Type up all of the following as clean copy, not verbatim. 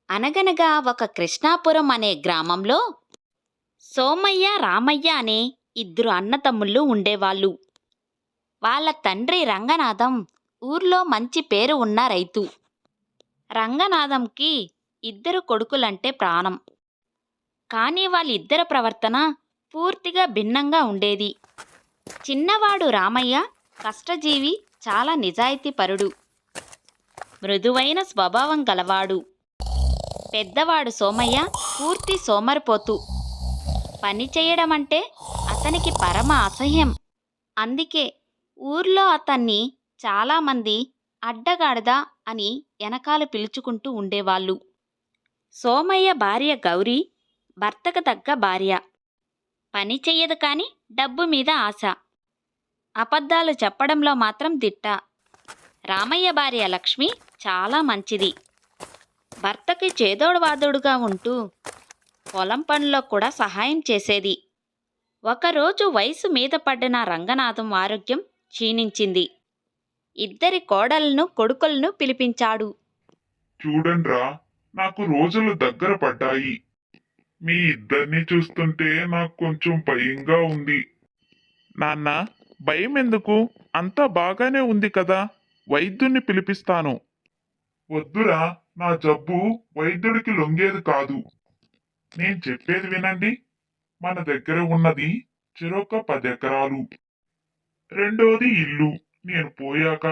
అనగనగా ఒక కృష్ణాపురం అనే గ్రామంలో సోమయ్య, రామయ్య అనే ఇద్దరు అన్నతమ్ముళ్ళు ఉండేవాళ్ళు. వాళ్ళ తండ్రి రంగనాథం ఊర్లో మంచి పేరు ఉన్న రైతు. రంగనాథంకి ఇద్దరు కొడుకులంటే ప్రాణం. కానీ వాళ్ళిద్దరి ప్రవర్తన పూర్తిగా భిన్నంగా ఉండేది. చిన్నవాడు రామయ్య కష్టజీవి, చాలా నిజాయితీపరుడు, మృదువైన స్వభావం గలవాడు. పెద్దవాడు సోమయ్య పూర్తి సోమరిపోతు. పని చేయడం అంటే అతనికి పరమ అసహ్యం. అందుకే ఊర్లో అతన్ని చాలామంది అడ్డగాడిద అని ఎనకాల పిలుచుకుంటూ ఉండేవాళ్ళు. సోమయ్య భార్య గౌరీ భర్తకు తగ్గ భార్య. పని చెయ్యదు కానీ డబ్బు మీద ఆశ. అబద్ధాలు చెప్పడంలో మాత్రం దిట్ట. రామయ్య భార్య లక్ష్మి చాలా మంచిది. భర్తకి చేదోడువాదోడుగా ఉంటూ పొలం పనుల్లో కూడా సహాయం చేసేది. ఒకరోజు వయసు మీద పడిన రంగనాథం ఆరోగ్యం క్షీణించింది. ఇద్దరి కోడలను కొడుకులను పిలిపించాడు. చూడండ్రా, నాకు రోజులు దగ్గర పడ్డాయి. మీ ఇద్దరిని చూస్తుంటే నాకు కొంచెం భయంగా ఉంది. నాన్న, భయం ఎందుకు? అంతా బాగానే ఉంది కదా. వైద్యుణ్ణి పిలిపిస్తాను. వద్దురా, నా జబ్బు వైద్యుడికి లొంగేది కాదు. నేను చెప్పేది వినండి. మన దగ్గర ఉన్నది చెరొక 10 ఎకరాలు. రెండోది ఇల్లు. నేను పోయాక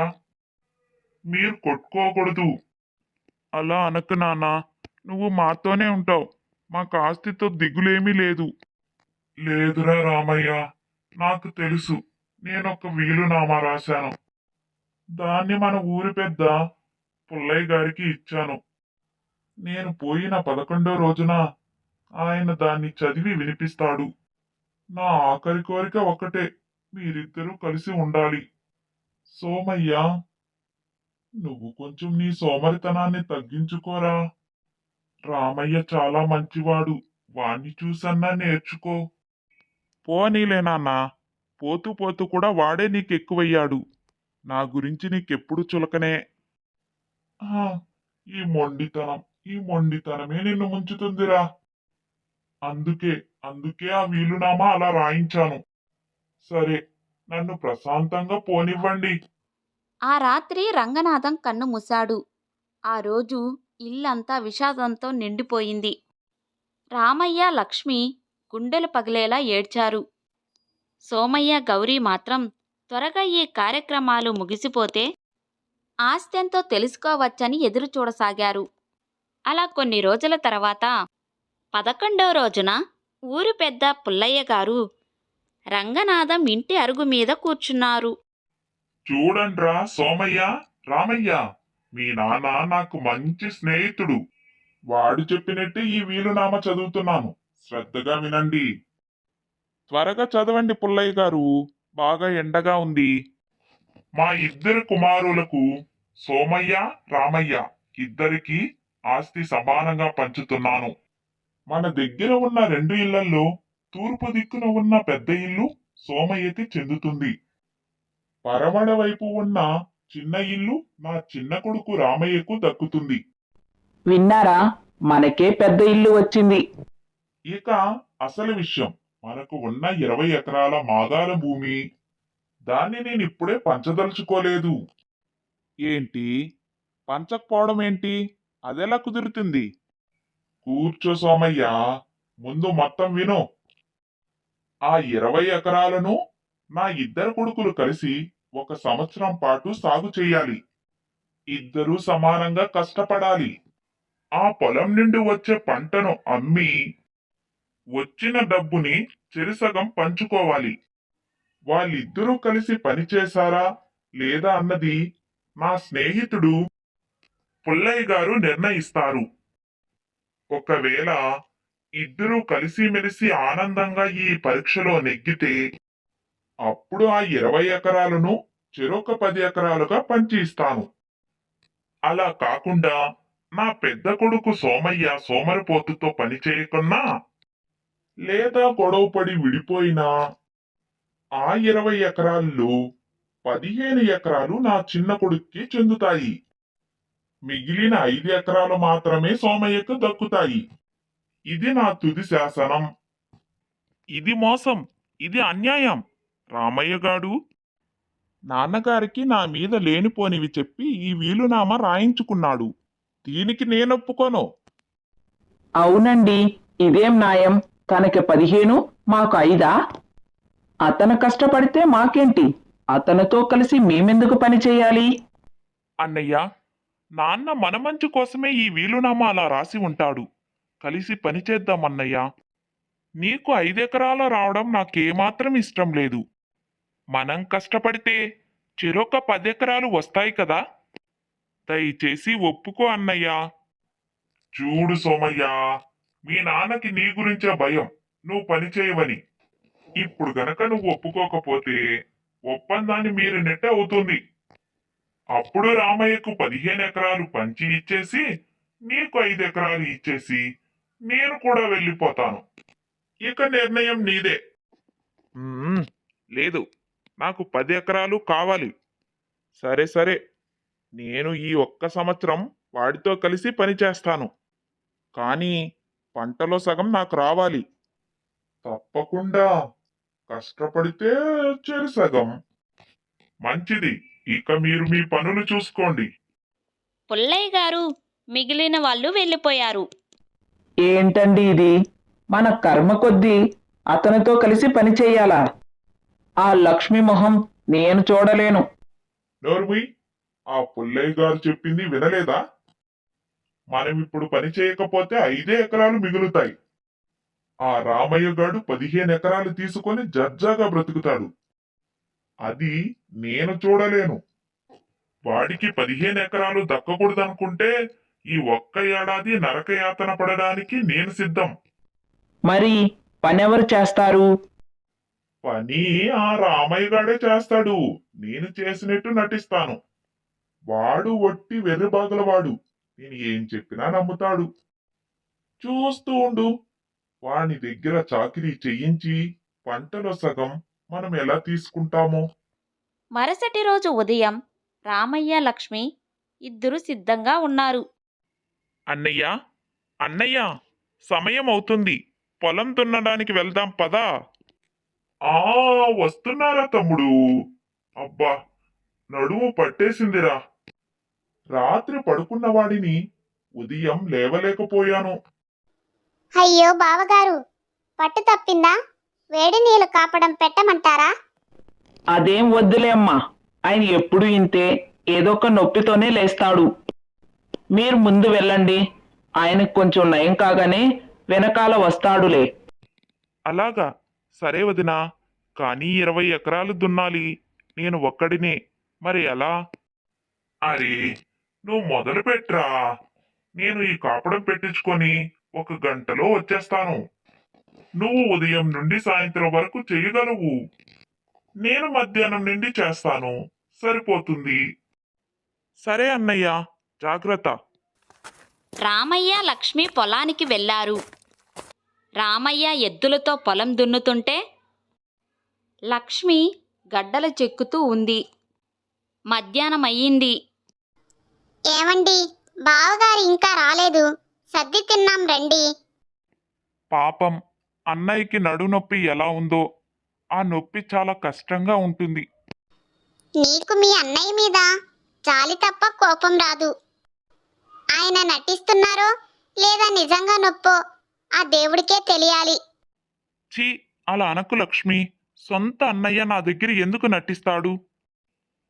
మీరు కొట్టుకోకూడదు. అలా అనకు నాన్నా, నువ్వు మాతోనే ఉంటావు. మాకు ఆస్తితో దిగులేమీ లేదు. లేదురా రామయ్య, నాకు తెలుసు. నేనొక వీలునామా రాశాను. దాన్ని మన ఊరి పెద్ద పుల్లయ్య గారికి ఇచ్చాను. నేను పోయిన 11వ రోజున ఆయన దాన్ని చదివి వినిపిస్తాడు. నా ఆఖరి కోరిక ఒకటే, మీరిద్దరూ కలిసి ఉండాలి. సోమయ్య, నువ్వు కొంచెం నీ సోమరితనాన్ని తగ్గించుకోరా. రామయ్య చాలా మంచివాడు. వాణ్ణి చూసన్నా నేర్చుకో. పోనీలే నాన్నా, పోతూ పోతూ కూడా వాడే నీకెక్కువయ్యాడు. నా గురించి నీకెప్పుడు చులకనే. ఈ మొండితనం, ఈ మొండితనమే నిన్ను ముంచుతుందిరా. అందుకే అందుకే ఆ వీలునామా అలా రాయించాను. సరే, నన్ను ప్రశాంతంగా పోనివ్వండి. ఆ రాత్రి రంగనాథం కన్ను మూశాడు. ఆ రోజు ఇల్లంతా విషాదంతో నిండిపోయింది. రామయ్య, లక్ష్మి గుండెలు పగిలేలా ఏడ్చారు. సోమయ్య, గౌరీ మాత్రం త్వరగా ఈ కార్యక్రమాలు ముగిసిపోతే ఆస్తెంతో తెలుసుకోవచ్చని ఎదురుచూడసాగారు. అలా కొన్ని రోజుల తర్వాత 11వ రోజున ఊరి పెద్ద పుల్లయ్య గారు రంగనాథం ఇంటి అరుగు మీద కూర్చున్నారు. చూడండ్రా సోమయ్య, రామయ్య, మీ నాన్న నాకు మంచి స్నేహితుడు. వాడు చెప్పినట్టే ఈ వీలునామా చదువుతున్నాను. శ్రద్ధగా వినండి. త్వరగా చదవండి పుల్లయ్య గారు, బాగా ఎండగా ఉంది. మా ఇద్దరు కుమారులకు, సోమయ్య, రామయ్య ఇద్దరికి ఆస్తి సమానంగా పంచుతున్నాను. మన దగ్గర ఉన్న 2 ఇళ్లలో తూర్పు దిక్కున ఉన్న పెద్ద ఇల్లు సోమయ్యకి చెందుతుంది. పరమడ వైపు ఉన్న చిన్న ఇల్లు నా చిన్న కొడుకు రామయ్యకు దక్కుతుంది. విన్నారా? మనకే పెద్ద ఇల్లు వచ్చింది. ఇక అసలు విషయం, మనకు ఉన్న 20 ఎకరాల మాగాల భూమి, దాన్ని నేను ఇప్పుడే పంచదలుచుకోలేదు. ఏంటి? పంచకపోవడం ఏంటి? అదెలా కుదురుతుంది? కూర్చో సోమయ్య, ముందు మొత్తం విను. ఆ 20 ఎకరాలను నా ఇద్దరు కొడుకులు కలిసి 1 సంవత్సరం పాటు సాగు చేయాలి. ఇద్దరూ సమానంగా కష్టపడాలి. ఆ పొలం నుండి వచ్చే పంటను అమ్మి వచ్చిన డబ్బుని చెరిసగం పంచుకోవాలి. వాళ్ళిద్దరూ కలిసి పనిచేశారా లేదా అన్నది నా స్నేహితుడు పుల్లయ్య గారు నిర్ణయిస్తారు. ఒకవేళ ఇద్దరూ కలిసిమెలిసి ఆనందంగా ఈ పరీక్షలో నెగ్గితే అప్పుడు ఆ 20 ఎకరాలను చెరొక 10 ఎకరాలుగా పంచి ఇస్తాను. అలా కాకుండా నా పెద్ద కొడుకు సోమయ్య సోమరిపోతుతో పని చేయకున్నా లేదా గొడవపడి విడిపోయినా ఆ 20 ఎకరాల్లో 15 ఎకరాలు నా చిన్న కొడుక్కి చెందుతాయి. మిగిలిన 5 ఎకరాలు మాత్రమే సోమయ్యకు దక్కుతాయి. ఇది నా తుది శాసనం. ఇది మోసం, ఇది అన్యాయం. రామయ్య గాడు నాన్నగారికి నా మీద లేనిపోనివి చెప్పి ఈ వీలునామా రాయించుకున్నాడు. దీనికి నేనొప్పుకోను. అవునండి, ఇదేం న్యాయం? తనకి 15, మాకు 5. అతను కష్టపడితే మాకేంటి? అతనితో కలిసి మేమెందుకు పని చేయాలి? అన్నయ్య, నాన్న మన మంచి కోసమే ఈ వీలునామా అలా రాసి ఉంటాడు. కలిసి పనిచేద్దామన్నయ్య. నీకు 5 ఎకరాలు రావడం నాకేమాత్రం ఇష్టం లేదు. మనం కష్టపడితే చెరొక 10 ఎకరాలు వస్తాయి కదా. దయచేసి ఒప్పుకో అన్నయ్య. చూడు సోమయ్య, మీ నాన్నకి నీ గురించే భయం, నువ్వు పని చేయవని. ఇప్పుడు గనక నువ్వు ఒప్పుకోకపోతే ఒప్పందాన్ని మీరినట్టే అవుతుంది. అప్పుడు రామయ్యకు 15 ఎకరాలు పంచి ఇచ్చేసి నీకు 5 ఎకరాలు ఇచ్చేసి నేను కూడా వెళ్ళిపోతాను. ఇక నిర్ణయం నీదే. లేదు, నాకు 10 ఎకరాలు కావాలి. సరే సరే, నేను ఈ ఒక్క సంవత్సరం వాడితో కలిసి పని చేస్తాను. కానీ పంటలో సగం నాకు రావాలి. తప్పకుండా. కష్టపడితే చెరు సగం. మంచిది. ఇక మీరు మీ పనులు చూసుకోండి. పుల్లయ్య గారు మిగిలిన వాళ్ళు వెళ్ళిపోయారు. ఏంటండి ఇది? మన కర్మ కొద్దీ అతనితో కలిసి పని చేయాలా? ఆ లక్ష్మి మొహం నేను చూడలేను. నోర్ముయ్, ఆ పుల్లయ్య గారు చెప్పింది వినలేదా? మనం ఇప్పుడు పని చేయకపోతే 5 ఎకరాలు మిగులుతాయి. ఆ రామయ్య గాడు 15 ఎకరాలు తీసుకొని జర్జాగా బ్రతుకుతాడు. అది నేను చూడలేను. వాడికి 15 ఎకరాలు దక్కకూడదనుకుంటే ఈ ఒక్క ఏడాది నరకయాతన పడడానికి నేను సిద్ధం. మరి పనెవరు చేస్తారు? పని ఆ రామయ్య గాడే చేస్తాడు. నేను చేసినట్టు నటిస్తాను. వాడు ఒట్టి వెర్రిబాగులవాడు. నేను ఏం చెప్పినా నమ్ముతాడు. చూస్తూ ఉండు. వాని దగ్గర చాకిరీ చెయ్యించి పంటలో సగం మనం ఎలా తీసుకుంటామో. మరుసటి రోజు ఉదయం రామయ్య లక్ష్మి ఇద్దరు సిద్ధంగా ఉన్నారు. అన్నయ్య, అన్నయ్య, సమయం అవుతుంది. పొలం దున్నడానికి వెళ్దాం పదా. ఆ వస్తున్నారా తమ్ముడు? అబ్బా, నడుము పట్టేసిందిరా. రాత్రి పడుకున్న వాడిని ఉదయం లేవలేకపోయాను. అయ్యో బావగారు, పట్టు తప్పిందా? వేడి నీళ్లు కాపడం పెట్టమంటారా? అదేం వద్దులే అమ్మా, ఆయన ఎప్పుడు ఇంతే, ఏదో ఒక నొప్పితోనే లేస్తాడు. మీరు ముందు వెళ్ళండి, ఆయనకు కొంచెం నయం కాగానే వెనకాల వస్తాడులే. అలాగా, సరే వదినా. కానీ 20 ఎకరాలు దున్నాలి. నేను ఒక్కడినే. మరి ఎలా? అరే, నువ్వు మొదలు పెట్రా. నేను ఈ కాపడం పెట్టించుకొని 1 గంటలో వచ్చేస్తాను. నువ్వు ఉదయం నుండి సాయంత్రం వరకు చేయగలవు. నేను మధ్యాహ్నం నుండి చేస్తాను. సరిపోతుంది. సరే అన్నయ్య, జాగ్రత్త. రామయ్య లక్ష్మి పొలానికి వెళ్లారు. రామయ్య ఎద్దులతో పొలం దున్నుతుంటే లక్ష్మి గడ్డలు చెక్కుతూ ఉంది. మధ్యాహ్నం అయ్యింది. ఏమండి, బావగారు ఇంకా రాలేదు. సర్ది తిన్నాం రండి. పాపం, అన్నయ్యకి నడునొప్పి ఎలా ఉందో. ఆ నొప్పి చాలా కష్టంగా ఉంటుంది. నీకు మీ అన్నయ్య మీద జాలి తప్ప కోపం రాదు. ఆయన నటిస్తున్నారో లేదా నిజంగా నొప్పో ఆ దేవుడికే తెలియాలి. ఛీ, అలా అనకు లక్ష్మి. సొంత అన్నయ్య నా దగ్గర ఎందుకు నటిస్తాడు?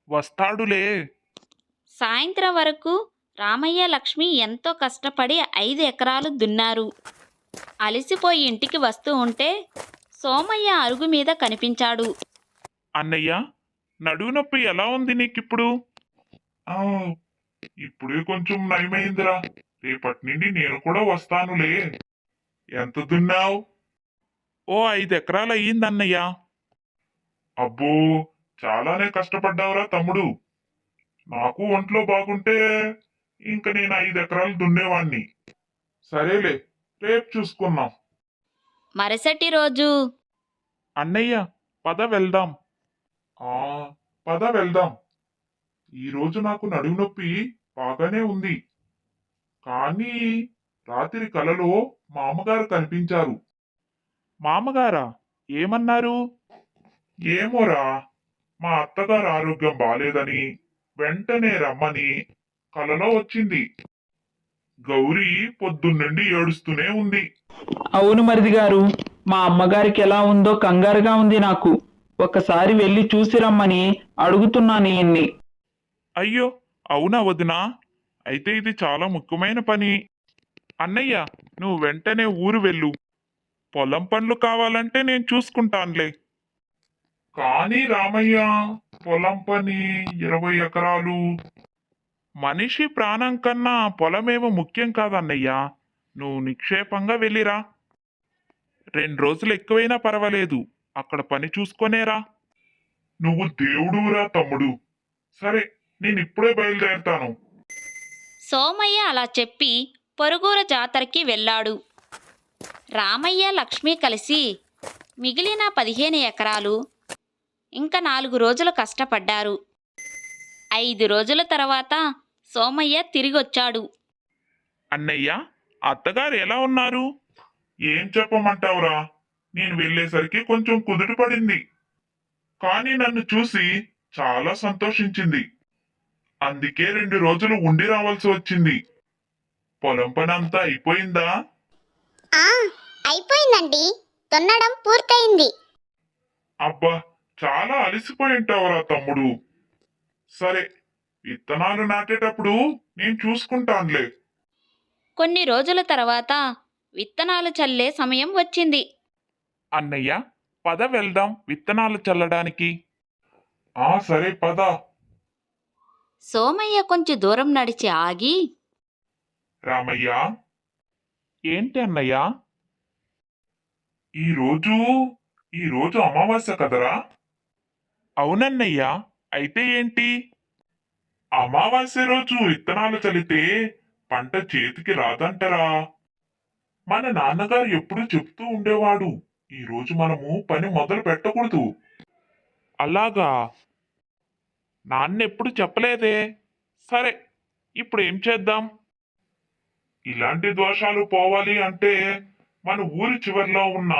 వస్తాడులే. సాయంత్రం వరకు రామయ్య లక్ష్మి ఎంతో కష్టపడి 5 ఎకరాలు దున్నారు. అలసిపోయి ఇంటికి వస్తూ ఉంటే సోమయ్య అరుగు మీద కనిపించాడు. అన్నయ్య, నడునొప్పి ఎలా ఉంది నీకిప్పుడు? ఇప్పుడే కొంచెం నయమైందిరా. రేపటి నుండి నేను కూడా వస్తానులే. ఎంత దున్నావు? ఓ 5 ఎకరాలు అయ్యిందన్నయ్య. అబ్బో, చాలానే కష్టపడ్డావురా తమ్ముడు. నాకు ఒంట్లో బాగుంటే ఇంక నేను 5 ఎకరాలు దున్నేవాణ్ణి. సరేలే, రేపు చూసుకున్నాం. మరుసటి రోజు అన్నయ్య, పద వెళ్దాం. పద వెళ్దాం. ఈరోజు నాకు నడుము నొప్పి బాగానే ఉంది. కానీ రాత్రి కలలో మామగారు కనిపించారు. మామగారా? ఏమన్నారు? ఏమోరా, మా అత్తగారు ఆరోగ్యం బాలేదని వెంటనే రమ్మని కలలో వచ్చింది. గౌరీ పొద్దున్నుండి ఏడుస్తూనే ఉంది. అవును మరిది గారు, మా అమ్మగారికి ఎలా ఉందో కంగారుగా ఉంది నాకు. ఒకసారి వెళ్ళి చూసి రమ్మని అడుగుతున్నాను ఈయన్ని. అయ్యో, అవునా వదినా? అయితే ఇది చాలా ముఖ్యమైన పని. అన్నయ్య, నువ్వు వెంటనే ఊరు వెళ్ళు. పొలం పనులు కావాలంటే నేను చూసుకుంటానులే. కానీ రామయ్య, పొలం పని 20 ఎకరాలు. మనిషి ప్రాణం కన్నా పొలమేమో ముఖ్యం కాదన్నయ్యా. నువ్వు నిక్షేపంగా వెళ్ళిరా. 2 రోజులు ఎక్కువైనా పర్వాలేదు. అక్కడ పని చూసుకొనేరా. నువ్వు దేవుడురా తమ్ముడు. సరే, నేను ఇప్పుడే బయలుదేరుతాను. సోమయ్య అలా చెప్పి పొరుగుర జాతరకి వెళ్ళాడు. రామయ్య లక్ష్మి కలిసి మిగిలిన 15 ఎకరాలు ఇంకా 4 రోజులు కష్టపడ్డారు. 5 రోజుల తర్వాత సోమయ్య తిరిగొచ్చాడు. అన్నయ్య, అత్తగారు ఎలా ఉన్నారు? ఏం చెప్పమంటావురా, నేను వెళ్ళేసరికి కొంచెం కుదుట పడింది. కానీ నన్ను చూసి చాలా సంతోషించింది. అందుకే 2 రోజులు ఉండి రావాల్సి వచ్చింది. పొలం పని అంతా అయిపోయిందా? ఆ అయిపోయిందండి. దున్నడం పూర్తయింది. అబ్బా, చాలా అలసిపోయి ఉంటావురా తమ్ముడు. సరే, విత్తనాలు నాటేటప్పుడు నేను చూసుకుంటానులే. కొన్ని రోజుల తర్వాత విత్తనాలు చల్లే సమయం వచ్చింది. అన్నయ్య, పద వెళ్దాం విత్తనాలు చల్లడానికి. సరే పద. సోమయ్య కొంచెం దూరం నడిచి ఆగి, రామయ్య. ఏంటి అన్నయ్య? ఈరోజు అమావాస్య కదరా? అవునన్నయ్య. అయితే ఏంటి? అమావాస్య రోజు విత్తనాలు చల్లితే పంట చేతికి రాదంటరా. మన నాన్నగారు ఎప్పుడూ చెప్తూ ఉండేవాడు, ఈ రోజు మనము పని మొదలు పెట్టకూడదు. అలాగా? నాన్నెప్పుడు చెప్పలేదే. సరే, ఇప్పుడు ఏం చేద్దాం? ఇలాంటి దోషాలు పోవాలి అంటే మన ఊరి చివర్లో ఉన్న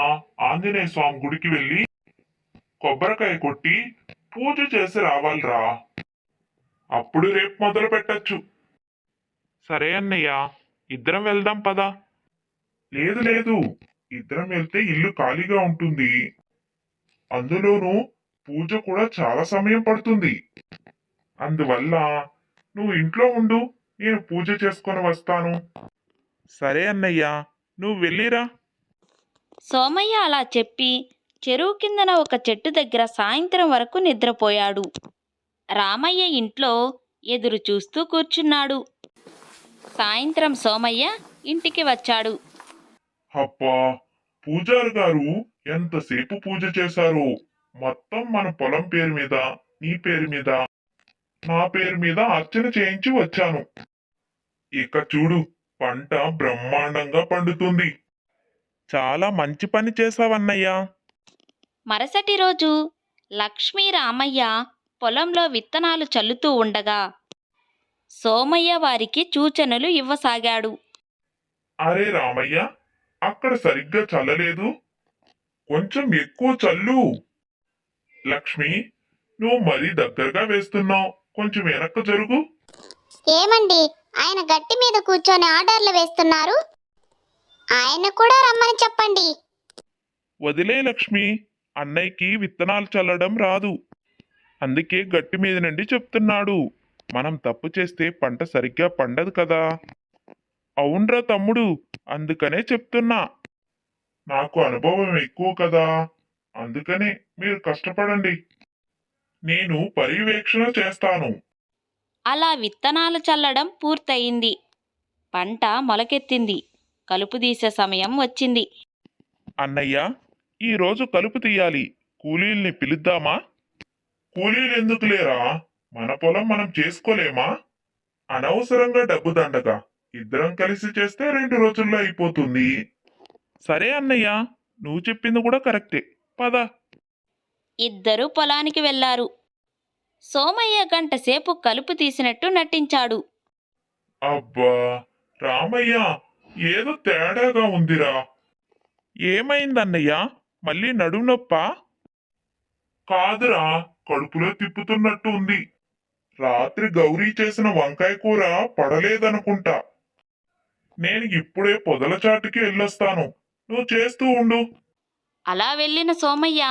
ఆంజనేయ స్వామి గుడికి వెళ్ళి కొబ్బరికాయ కొట్టి పూజ చేసి రావాలిరా. అప్పుడు రేపు మొదలు పెట్టచ్చు. సరే అన్నయ్య, ఇద్దరం వెళ్దాం పదా. లేదు, ఇద్దరం వెళ్తే ఇల్లు ఖాళీగా ఉంటుంది. అందులోనూ పూజ కూడా చాలా సమయం పడుతుంది. అందువల్ల నువ్వు ఇంట్లో ఉండు, నేను పూజ చేసుకొని వస్తాను. సరే అన్నయ్య, నువ్వు వెళ్ళిరా. సోమయ్య అలా చెప్పి చెరువు కిందన ఒక చెట్టు దగ్గర సాయంత్రం వరకు నిద్రపోయాడు. రామయ్య ఇంట్లో ఎదురు చూస్తూ కూర్చున్నాడు. సాయంత్రం సోమయ్య ఇంటికి వచ్చాడు. అబ్బా, పూజారి గారు ఎంతసేపు పూజ చేశారో. మొత్తం మన పొలం పేరు మీద, నీ పేరు మీద, నా పేరు మీద అర్చన చేయించి వచ్చాను. ఇక చూడు, పంట బ్రహ్మాండంగా పండుతుంది. చాలా మంచి పని చేశావన్నయ్యా. మరుసటి రోజు లక్ష్మీ రామయ్య పొలంలో విత్తనాలు చల్లుతూ ఉండగా సోమయ్య వారికి సూచనలు ఇవ్వసాగాడు. అరే రామయ్య, అక్కడ సరిగ్గా చల్లలేదు, కొంచెం ఎక్కువ చల్లు. లక్ష్మి, నువ్వు మరీ దగ్గరగా వేస్తున్నావు, కొంచెం వెనక్కు జరుగు. ఏమండి, ఆయన గట్టి మీద కూర్చొని ఆర్డర్లు వేస్తున్నారు. ఆయన కూడా రమ్మని చెప్పండి. వదిలే లక్ష్మి, అన్నయ్యకి విత్తనాలు చల్లడం రాదు, అందుకే గట్టి మీద నుండి చెప్తున్నాడు. మనం తప్పు చేస్తే పంట సరిగ్గా పండదు కదా. అవునరా తమ్ముడు, అందుకనే చెప్తున్నా. నాకు అనుభవం ఎక్కువ కదా, అందుకనే మీరు కష్టపడండి, నేను పర్యవేక్షణ చేస్తాను. అలా విత్తనాలు చల్లడం పూర్తయింది. పంట మొలకెత్తింది. కలుపు తీసే సమయం వచ్చింది. అన్నయ్య, ఈరోజు కలుపు తీయాలి, కూలీల్ని పిలుద్దామా? కూలీలు ఎందుకు లేరా, మన పొలం మనం చేసుకోలేమా? అనవసరంగా డబ్బు దండగా, ఇద్దరం కలిసి చేస్తే 2 రోజుల్లో అయిపోతుంది. సరే అన్నయ్య, నువ్వు చెప్పింది కూడా కరెక్టే, పద. ఇద్దరూ పొలానికి వెళ్లారు. సోమయ్య గంటసేపు కలుపు తీసినట్టు నటించాడు. అబ్బా రామయ్య, ఏదో తేడాగా ఉందిరా. ఏమైందన్నయ్యా? మళ్ళీ నడుము నొప్పా? కాదురా, కడుపులో తిప్పుతున్నట్టు ఉంది. రాత్రి గౌరీ చేసిన వంకాయ కూర పడలేదనుకుంటా. నేను ఇప్పుడే పొదల చాటుకి వెళ్ళొస్తాను, నువ్వు చేస్తూ ఉండు. అలా వెళ్ళిన సోమయ్య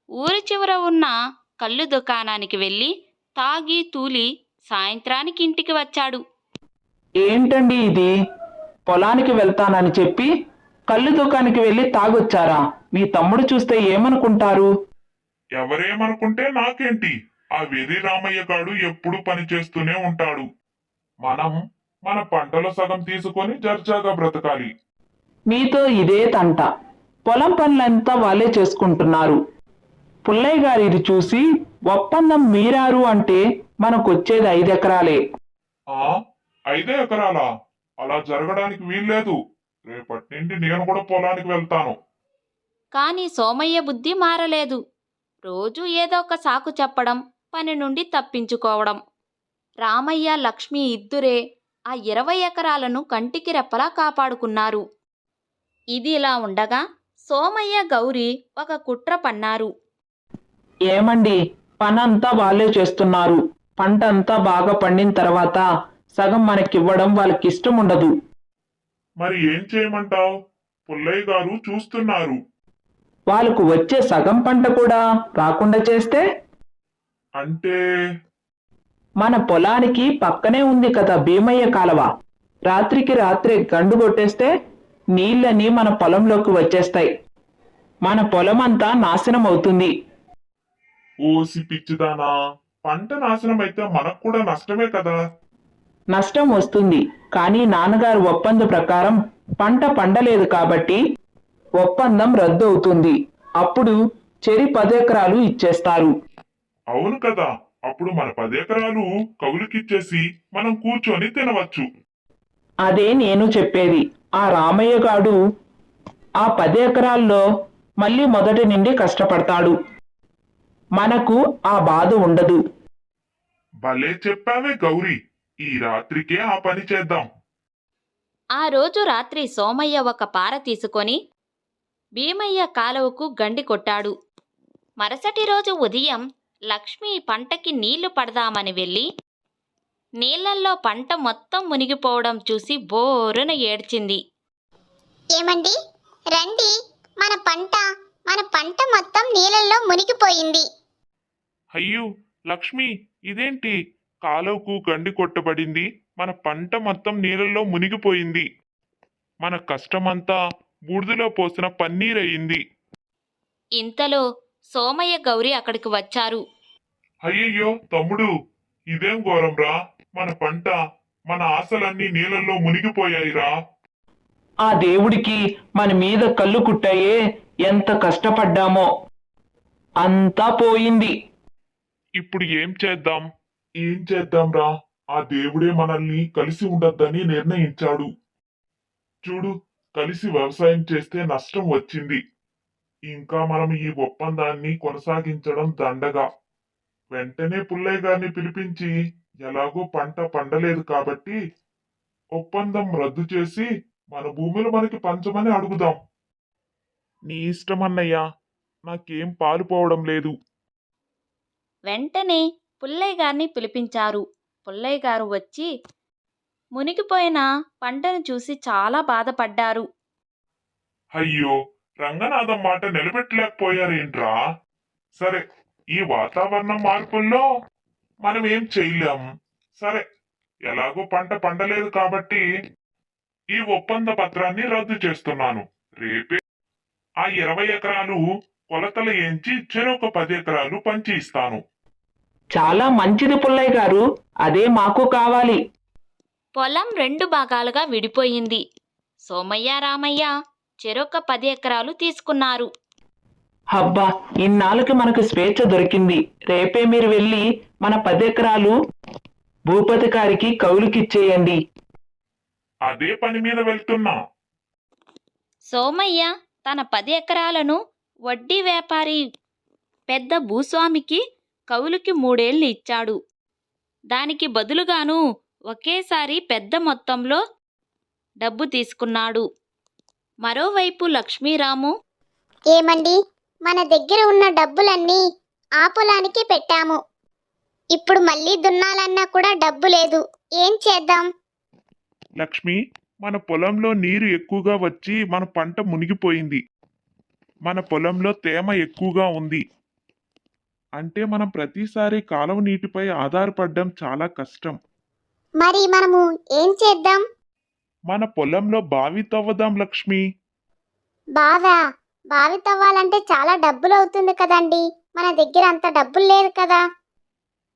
ఊరి చివర ఉన్న కళ్ళు దుకాణానికి వెళ్ళి తాగి తూలి సాయంత్రానికి ఇంటికి వచ్చాడు. ఏంటండి ఇది? పొలానికి వెళ్తానని చెప్పి కళ్ళు దుకాణానికి వెళ్ళి తాగొచ్చారా? మీ తమ్ముడు చూస్తే ఏమనుకుంటారు? ఎవరేమనుకుంటే నాకేంటి, ఆ వెర్రి రామయ్య గాడు ఎప్పుడూ పని చేస్తూనే ఉంటాడు. మనం మన పంటలో సగం తీసుకొని జర్జాగా బ్రతకాలి. మీతో ఇదే తంట. పొలం పనులంతా వాళ్ళే చేసుకుంటున్నారు. పుల్లయ్య గారు ఇది చూసి ఒప్పందం మీరారు అంటే మనకొచ్చేది 5 ఎకరాలే. ఆ 5 ఎకరాలా? అలా జరగడానికి వీల్లేదు. రేపటి నుండి నేను కూడా పొలానికి వెళ్తాను. కాని సోమయ్య బుద్ధి మారలేదు. రోజూ ఏదో ఒక సాకు చెప్పడం, పని నుండి తప్పించుకోవడం. రామయ్య లక్ష్మి ఇద్దురే ఆ 20 ఎకరాలను కంటికి రెప్పలా కాపాడుకున్నారు. ఇది ఇలా ఉండగా సోమయ్య గౌరీ ఒక కుట్ర పన్నారు. ఏమండి, పనంతా వాళ్ళే చేస్తున్నారు. పంట అంతా బాగా పండిన తర్వాత సగం మనకివ్వడం వాళ్ళకి ఇష్టం ఉండదు. మరి ఏం చేయమంటావ్? పుల్లయ్య గారు చూస్తున్నారు. వాళ్ళకు వచ్చే సగం పంట కూడా రాకుండా చేస్తే? అంటే మన పొలానికి పక్కనే ఉంది కదా భీమయ్య కాలవ. రాత్రికి రాత్రే గండు కొట్టేస్తే నీళ్ళని మన పొలంలోకి వచ్చేస్తాయి. మన పొలం అంతా నాశనం అవుతుంది. ఓసి పిచ్చిదానా, పంట నాశనం అయితే మనకు కూడా నష్టమే కదా. నష్టం వస్తుంది, కానీ నాన్నగారు ఒప్పందం ప్రకారం పంట పండలేదు కాబట్టి ఒప్పందం రద్దు అవుతుంది. అప్పుడు చెరి 10 ఎకరాలు ఇచ్చేస్తారు. అవును కదా, అప్పుడు మన 10 ఎకరాలు కౌలుకిచ్చేసి మనం కూర్చొని తినవచ్చు. అదే నేను చెప్పేది. ఆ రామయ్య గాడు ఆ 10 ఎకరాల్లో మళ్ళీ మొదటి నుండి కష్టపడతాడు. మనకు ఆ బాధ ఉండదు. భలే చెప్పావే గౌరీ, ఈ రాత్రికే ఆ పని చేద్దాం. ఆ రోజు రాత్రి సోమయ్య ఒక పార తీసుకొని భీమయ్య కాలువకు గండి కొట్టాడు. మరుసటి రోజు ఉదయం లక్ష్మి పంటకి నీళ్లు పడదామని వెళ్ళి నీళ్లల్లో పంట మొత్తం మునిగిపోవడం చూసి బోరున ఏడ్చింది. ఏమండి, రండి, మన పంట మొత్తం నీళ్ళల్లో మునిగిపోయింది. అయ్యో లక్ష్మి, ఇదేంటి? కాలువకు గండి కొట్టబడింది, మన పంట మొత్తం నీళ్ళల్లో మునిగిపోయింది. మన కష్టమంతా బూడిదలో పోసిన పన్నీరయింది. ఇంతలో సోమయ్య గౌరీ అక్కడికి వచ్చారు. అయ్యయ్యో తమ్ముడు, ఇదేం ఘోరంరా. మన పంట, మన ఆశలన్నీ నీళ్ళల్లో మునిగిపోయాయిరా. ఆ దేవుడికి మన మీద కళ్ళు కుట్టాయే, ఎంత కష్టపడ్డామో. అంతా పోయింది. ఇప్పుడు ఏం చేద్దాం? ఏం చేద్దాంరా, ఆ దేవుడే మనల్ని కలిసి ఉండొద్దని నిర్ణయించాడు. చూడు, కలిసి వ్యవసాయం చేస్తే నష్టం వచ్చింది. ఇంకా మనం ఈ ఒప్పందాన్ని కొనసాగించడం దండగా. వెంటనే పుల్లయ్య గారిని పిలిపించి, ఎలాగో పంట పండలేదు కాబట్టి ఒప్పందం రద్దు చేసి మన భూములు మనకి పంచమని అడుగుదాం. నీ ఇష్టమన్నయ్యా, నాకేం పాలు పోవడం లేదు. వెంటనే పుల్లయ్య గారిని పిలిపించారు. పుల్లయ్య గారు వచ్చి మునిగిపోయిన పంటను చూసి చాలా బాధపడ్డారు. అయ్యో, రంగనాథం మాట నిలబెట్టలేకపోయారేంట్రా. సరే, ఈ వాతావరణ మార్పుల్లో మనం ఏం చేయలేం. సరే, ఎలాగో పంట పండలేదు కాబట్టి ఈ ఒప్పంద పత్రాన్ని రద్దు చేస్తున్నాను. రేపే ఆ 20 ఎకరాలు కొలతలు ఏంచి చెరొక 10 ఎకరాలు పంచి ఇస్తాను. చాలా మంచిది పుల్లయ్య గారు, అదే మాకు కావాలి. పొలం 2 భాగాలుగా విడిపోయింది. సోమయ్య రామయ్య చెరొక 10 ఎకరాలు తీసుకున్నారు. అబ్బా, ఇన్నాళ్ళకి మనకు స్వేచ్ఛ దొరికింది. రేపే మీరు వెళ్ళి మన 10 ఎకరాలు భూపతి గారికి కౌలుకిచ్చేయండి. అదే పని మీద వెళ్తున్నా. సోమయ్య తన 10 ఎకరాలను వడ్డీ వ్యాపారి పెద్ద భూస్వామికి కౌలుకి 3 ఏళ్లు ఇచ్చాడు. దానికి బదులుగాను ఒకేసారి పెద్ద మొత్తంలో డబ్బు తీసుకున్నాడు. మరోవైపు లక్ష్మీరాము ఏమండి, మన దగ్గర ఉన్న డబ్బులన్నీ ఆ పొలానికి పెట్టాము. ఇప్పుడు మళ్ళీ దున్నాలన్నా కూడా డబ్బు లేదు. ఏం చేద్దాం? లక్ష్మి, మన పొలంలో నీరు ఎక్కువగా వచ్చి మన పంట మునిగిపోయింది. మన పొలంలో తేమ ఎక్కువగా ఉంది. అంటే మనం ప్రతిసారి కాలువ నీటిపై ఆధారపడడం చాలా కష్టం. మరి మనము ఏం చేద్దాం? మన పొలంలో బావి తవ్వదాం లక్ష్మి. బావి తవ్వాలంటే చాలా డబ్బులు అవుతుంది కదండి. మన దగ్గర అంత డబ్బులు లేదు కదా.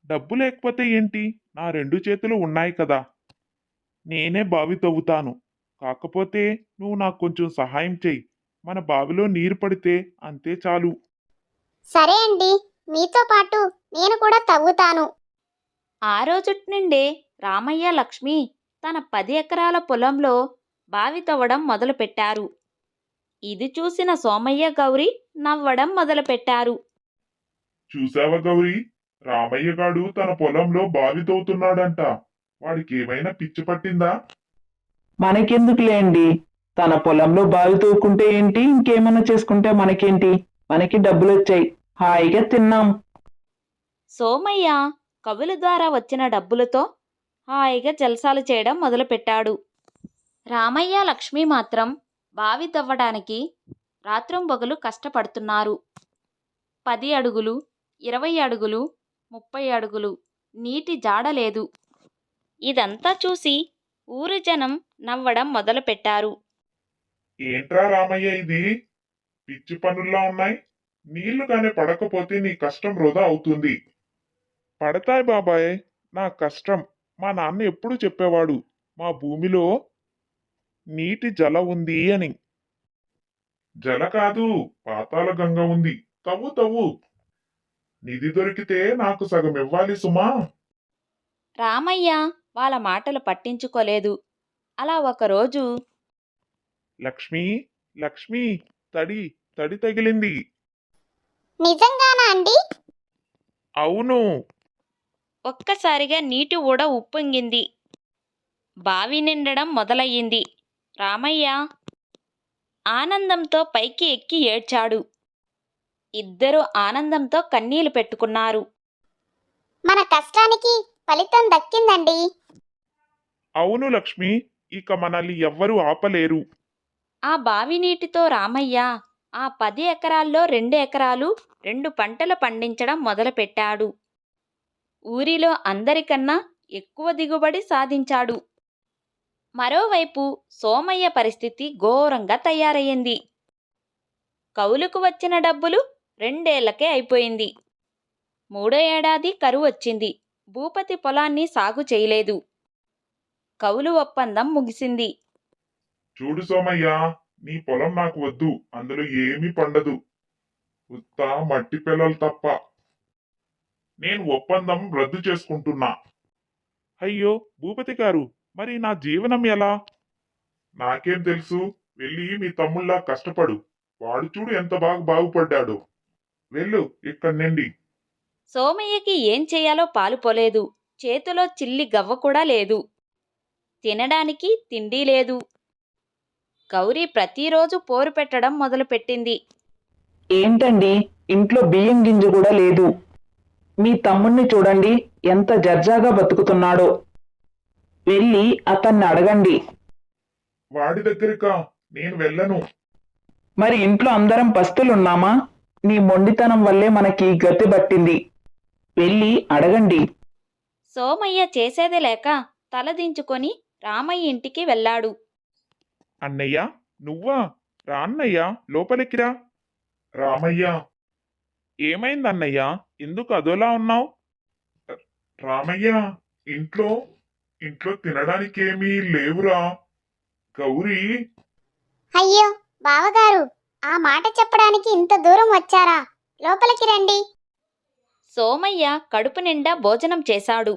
డబ్బు లేకపోతే ఏంటి, నా 2 చేతులు ఉన్నాయి కదా. నేనే బావి తవ్వుతాను. కాకపోతే నువ్వు నాకు కొంచెం సహాయం చెయ్యి. మన బావిలో నీరు పడితే అంతే చాలు. సరే అండి, మీతో పాటు నేను కూడా తవ్వుతాను. ఆ రోజుటి నుండే రామయ్య లక్ష్మి తన 10 ఎకరాల పొలంలో బావి తవ్వడం మొదలుపెట్టారు. ఇది చూసిన సోమయ్య గౌరి నవ్వడం మొదలుపెట్టారు. చూసావా గౌరీ, రామయ్య గాడు తన పొలంలో బావి తవ్వుతున్నాడంట. వాడికి ఏమైనా పిచ్చి పట్టిందా? మనకెందుకులేండి, తన పొలంలో బావి తవ్వుకుంటే ఏంటి, ఇంకేమైనా చేసుకుంటే మనకేంటి, మనకి డబ్బులు వచ్చాయి, హాయిగా తిన్నాం. సోమయ్య కవుల ద్వారా వచ్చిన డబ్బులతో హాయిగా జల్సాలు చేయడం మొదలుపెట్టాడు. రామయ్య లక్ష్మి మాత్రం బావి తవ్వడానికి రాత్రింబగలు కష్టపడుతున్నారు. 10 అడుగులు, 20 అడుగులు, 30 అడుగులు నీటి జాడలేదు. ఇదంతా చూసి ఊరి జనం నవ్వడం మొదలుపెట్టారు. ఏంట్రా రామయ్య ఇది? పిచ్చి పనుల్లా ఉన్నాయి. నీళ్లు కానీ పడకపోతే నీ కష్టం వృధా అవుతుంది. పడతాయి బాబాయ్, నా కష్టం. మా నాన్న ఎప్పుడు చెప్పేవాడు, మా భూమిలో నీటి జల ఉంది అని. జల కాదు, పాతాళ గంగ ఉంది. తవ్వు తవ్వు. నిధి దొరికితే నాకు సగం ఇవ్వాలి సుమా. రామయ్య వాళ్ళ మాటలు పట్టించుకోలేదు. అలా ఒకరోజు లక్ష్మి, లక్ష్మి, తడి తడి తగిలింది. నిజంగానా అండి? అవును. ఒక్కసారిగా నీటి ఊడ ఉప్పొంగింది. బావి నిండడం మొదలయ్యింది. రామయ్య ఆనందంతో పైకి ఎక్కి ఏడ్చాడు. ఇద్దరూ ఆనందంతో కన్నీళ్లు పెట్టుకున్నారు. మన కష్టానికి ఫలితం దక్కిందండి. అవును లక్ష్మి, ఇక మనల్ని ఎవ్వరూ ఆపలేరు. ఆ బావి నీటితో రామయ్య ఆ 10 ఎకరాల్లో 2 ఎకరాలు 2 పంటలు పండించడం మొదలుపెట్టాడు. ఊరిలో అందరికన్నా ఎక్కువ దిగుబడి సాధించాడు. మరోవైపు సోమయ్య పరిస్థితి ఘోరంగా తయారయ్యింది. కౌలుకు వచ్చిన డబ్బులు 2 ఏళ్లకే అయిపోయింది. 3వ ఏడాది కరువు వచ్చింది. భూపతి పొలాన్ని సాగు చేయలేదు. కౌలు ఒప్పందం ముగిసింది. చూడు సోమయ్య, నీ పొలం నాకు వద్దు. అందులో ఏమీ పండదు. ఉత్త మట్టి పిల్లలు తప్ప. నేను ఒప్పందం రద్దు చేసుకుంటున్నా. అయ్యో భూపతి గారు, మరి నా జీవనం ఎలా? నాకేం తెలుసు? వెళ్ళి మీ తమ్ముళ్ళ కష్టపడు. వాడు చూడు ఎంత బాగుపడ్డాడో. వెళ్ళు ఇక్కడి నుండి. సోమయ్యకి ఏం చేయాలో పాలుపోలేదు. చేతిలో చిల్లి గవ్వ కూడా లేదు. తినడానికి తిండి లేదు. గౌరీ ప్రతిరోజు పోరు పెట్టడం మొదలుపెట్టింది. ఏంటండి, ఇంట్లో బియ్యం గింజ కూడా లేదు. మీ తమ్ముణ్ణి చూడండి, ఎంత జర్జాగా బతుకుతున్నాడో. వెళ్ళి అతన్ని అడగండి. వాడి దగ్గరికా? నేను వెళ్ళను. మరి ఇంట్లో అందరం పస్తులున్నామా? నీ మొండితనం వల్లే మనకి ఈ గతి పట్టింది. వెళ్ళి అడగండి. సోమయ్య చేసేది లేక తలదించుకొని రామయ్య ఇంటికి వెళ్ళాడు. అన్నయ్య, నువ్వా? రా అన్నయ్య, లోపలికి రా. రామయ్య, ఏమైందన్నయ్య, ఎందుకు అదోలా ఉన్నావు? రామయ్య, ఇంట్లో ఇంట్లో తినడానికేమీ లేవురా. గౌరీ, అయ్యో బావగారు, ఆ మాట చెప్పడానికి ఇంత దూరం వచ్చారా? లోపలికి రండి. సోమయ్య కడుపు నిండా భోజనం చేశాడు.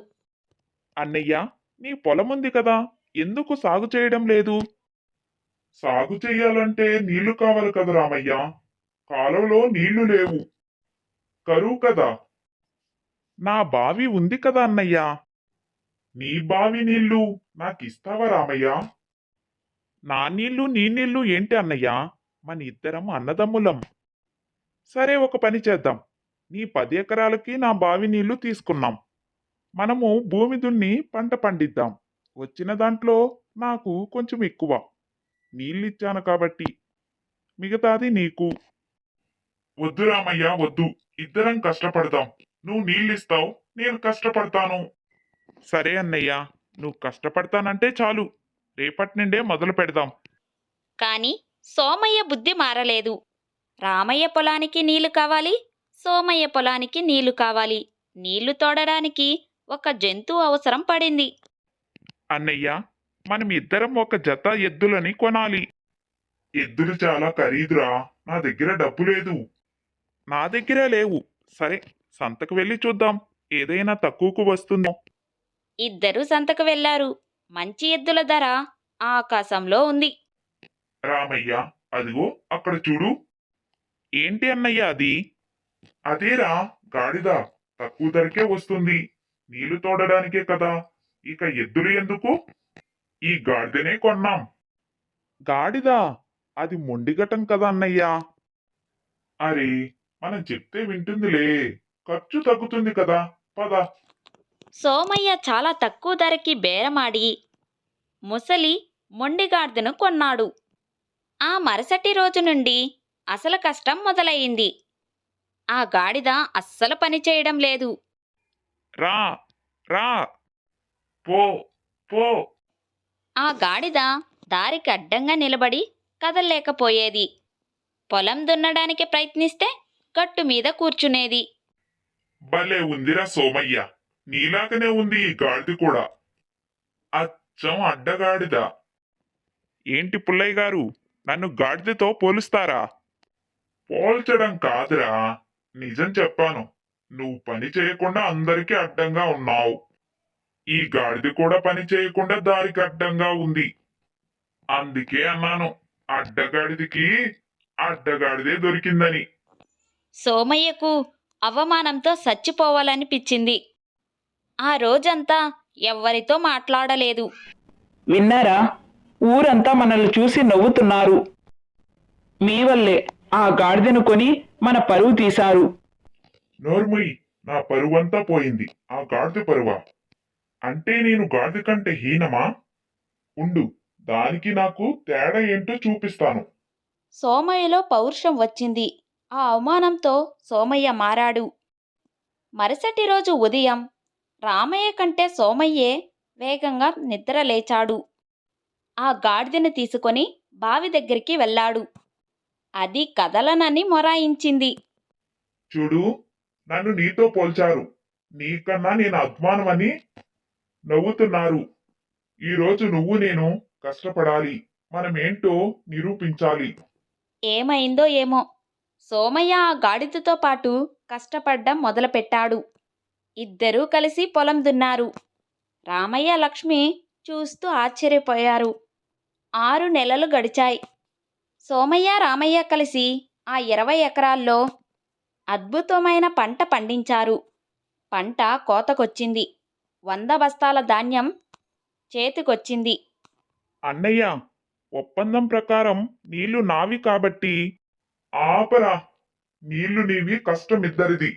అన్నయ్య, నీ పొలముంది కదా, ఎందుకు సాగు చేయడం లేదు? సాగు చెయ్యాలంటే నీళ్లు కావాలి కదా రామయ్య. కాలువలో నీళ్లు లేవు. కరువు కదా. నా బావి ఉంది కదా అన్నయ్య. నీ బావి నీళ్లు నాకిస్తావా రామయ్య? నా నీళ్లు నీ నీళ్లు ఏంటి అన్నయ్యా? మన ఇద్దరం అన్నదమ్ములం. సరే, ఒక పని చేద్దాం. నీ 10 ఎకరాలకి నా బావి నీళ్లు తీసుకున్నాం. మనము భూమి దున్ని పంట పండిద్దాం. వచ్చిన దాంట్లో నాకు కొంచెం ఎక్కువ నీళ్ళిచ్చాను కాబట్టి మిగతాది నీకు. వద్దు రామయ్య, వద్దు. ఇద్దరం కష్టపడదాం. నువ్వు నీళ్ళిస్తావు, నేను కష్టపడతాను. సరే అన్నయ్య, నువ్వు కష్టపడతానంటే చాలు. రేపటి నుండే మొదలు పెడదాం. కాని సోమయ్య బుద్ధి మారలేదు. రామయ్య పొలానికి నీళ్లు కావాలి, సోమయ్య పొలానికి నీళ్లు కావాలి. నీళ్లు తోడడానికి ఒక జంతువు అవసరం పడింది. అన్నయ్య, మనం ఇద్దరం ఒక జత ఎద్దులని కొనాలి. ఎద్దులు చాలా ఖరీదురా. నా దగ్గర డబ్బు లేదు. నా దగ్గరే లేవు. సరే, సంతకు వెళ్ళి చూద్దాం, ఏదైనా తక్కువకు వస్తుందో. ఇద్దరూ సంతకు వెళ్లారు. మంచి ఎద్దుల ధర ఆకాశంలో ఉంది. రామయ్య, అదిగో అక్కడ చూడు. ఏంటి అన్నయ్య అది? అదేరా గాడిద. తక్కువ ధరకే వస్తుంది. నీళ్లు తోడడానికే కదా. ఇక ఎద్దులు ఎందుకు? ఈ గాడిదనే కొన్నాం. గాడిదా? అది మొండిగటం కదా అన్నయ్యా. అరే, మనం చెప్తే వింటుందిలే. ఖర్చు తగ్గుతుంది కదా. పద. సోమయ్య చాలా తక్కువ ధరకి బేరమాడి ముసలి మొండిగాడిదను కొన్నాడు. ఆ మరుసటి రోజు నుండి అసలు కష్టం మొదలయ్యింది. ఆ గాడిద అస్సలు పనిచేయడం లేదు. రా రా. పో పో. ఆ గాడిద దారికి అడ్డంగా నిలబడి కదల్లేకపోయేది. పొలం దున్నడానికి ప్రయత్నిస్తే గట్టు మీద కూర్చునేది. భలే ఉందిరా సోమయ్య. నీలాగనే ఉంది ఈ గాడిద కూడా. అచ్చం అడ్డగాడిద. ఏంటి పుల్లయ్య గారు, నన్ను గాడిదతో పోలుస్తారా? పోల్చడం కాదురా, నిజం చెప్పాను. నువ్వు పని చేయకుండా అందరికీ అడ్డంగా ఉన్నావు. ఈ గాడిద కూడా పని చేయకుండా దారికి అడ్డంగా ఉంది. అందుకే అన్నాను, అడ్డగాడిదికి అడ్డగాడిదే దొరికిందని. సోమయ్యకు అవమానంతో చచ్చిపోవాలనిపించింది. ఆ రోజంతా ఎవ్వరితో మాట్లాడలేదు. విన్నారా? ఊరంతా మనల్ని చూసి నవ్వుతున్నారు. మీ వల్లే ఆ గాడిదను కొని మన పరువు తీశారు. నోర్ముయ్, నా పరువంతా పోయింది. ఆ గాడిద పరువా? అంటే నేను గాడిద కంటే హీనమా? ఉండు, దానికి నాకు తేడా ఏంటో చూపిస్తాను. సోమయ్యలో పౌరుషం వచ్చింది. ఆ అవమానంతో సోమయ్య మారాడు. మరుసటి రోజు ఉదయం రామయ్య కంటే సోమయ్యే వేగంగా నిద్ర లేచాడు. ఆ గాడిదను తీసుకొని బావి దగ్గరికి వెళ్ళాడు. అది కదలనని మొరాయించింది. చూడు, నన్ను నీతో పోల్చారు. నీకన్నా నేను అధ్వానమని నవ్వుతున్నారు. ఈరోజు నువ్వు నేను కష్టపడాలి. మనమేంటో నిరూపించాలి. ఏమైందో ఏమో, సోమయ్య ఆ గాడిదతో పాటు కష్టపడ్డం మొదలుపెట్టాడు. ఇద్దరూ కలిసి పొలం దున్నారు. రామయ్య, లక్ష్మి చూస్తూ ఆశ్చర్యపోయారు. 6 నెలలు గడిచాయి. సోమయ్య, రామయ్య కలిసి ఆ 20 ఎకరాల్లో అద్భుతమైన పంట పండించారు. పంట కోతకొచ్చింది. 100 బస్తాల ధాన్యం చేతికొచ్చింది. అన్నయ్య, ఒప్పందం ప్రకారం నీళ్లు నావి కాబట్టి. ఆపరా. నీళ్లు నీవి, కష్టమిద్దరిది.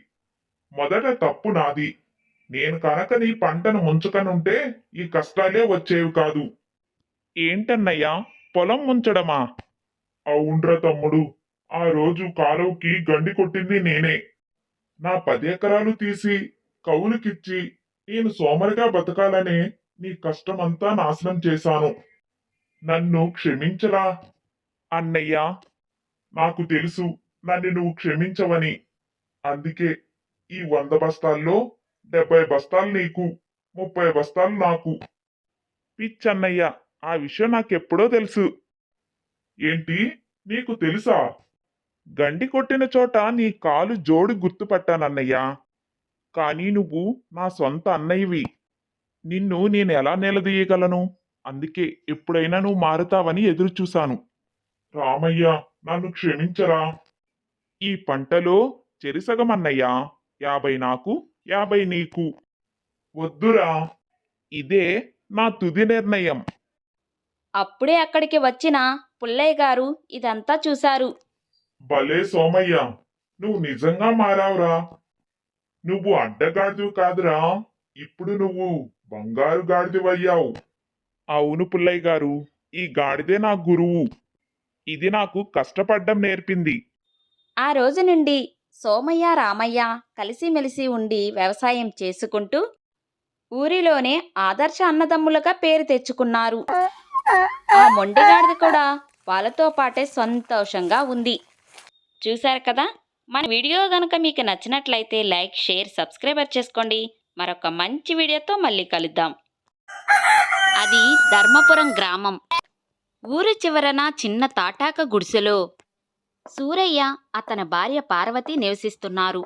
మొదట తప్పు నాది. నేను కనుక నీ పంటను ముంచుకనుంటే ఈ కష్టాలే వచ్చేవి కాదు. ఏంటన్నయ్యా, పొలం ముంచడమా? అవుండ్రా తమ్ముడు. ఆ రోజు కాలువకి గండి కొట్టింది నేనే. నా 10 ఎకరాలు తీసి కౌలుకిచ్చి నేను సోమరిగా బతకాలనే నీ కష్టమంతా నాశనం చేశాను. నన్ను క్షమించరా. అన్నయ్య, నాకు తెలుసు నన్ను నువ్వు క్షమించవని. అందుకే ఈ 100 బస్తాల్లో 70 బస్తాలు నీకు, 30 బస్తాలు నాకు. పిచ్చన్నయ్య, ఆ విషయం నాకెప్పుడో తెలుసు. ఏంటి, నీకు తెలుసా? గండి కొట్టిన చోట నీ కాలు జోడు గుర్తుపట్టానన్నయ్యా. కానీ నువ్వు నా సొంత అన్నయ్యవి. నిన్ను నేను ఎలా నిలదీయగలను? అందుకే ఎప్పుడైనా నువ్వు మారుతావని ఎదురుచూశాను. రామయ్య, నన్ను క్షమించరా. ఈ పంటలో చెరిసగం అన్నయ్యా. 50 నాకు, 50 నీకు. వద్దురా. ఇదే నా తుది నిర్ణయం. అప్పుడే అక్కడికి వచ్చిన పుల్లయ్య గారు ఇదంతా చూశారు. భలే సోమయ్య, నువ్వు నిజంగా మారావురా. నువ్వు అడ్డగాడిదివి కాదురా, ఇప్పుడు నువ్వు బంగారు గాడిదివయ్యావు. అవును పుల్లయ్య గారు, ఈ గాడిదే నా గురువు. ఇది నాకు కష్టపడ్డం నేర్పింది. ఆ రోజు నుండి సోమయ్య రామయ్య కలిసిమెలిసి ఉండి వ్యవసాయం చేసుకుంటూ ఊరిలోనే ఆదర్శ అన్నదమ్ములుగా పేరు తెచ్చుకున్నారు. ఆ మొండిగాడిది కూడా వాళ్ళతో పాటే సంతోషంగా ఉంది. చూశారు కదా, మన వీడియో గనుక మీకు నచ్చినట్లయితే లైక్, షేర్, సబ్స్క్రైబర్ చేసుకోండి. మరొక మంచి వీడియోతో మళ్ళీ కలుద్దాం. అది ధర్మపురం గ్రామం. ఊరి చివరన చిన్న తాటాక గుడిసెలో సూరయ్య అతని భార్య పార్వతి నివసిస్తున్నారు.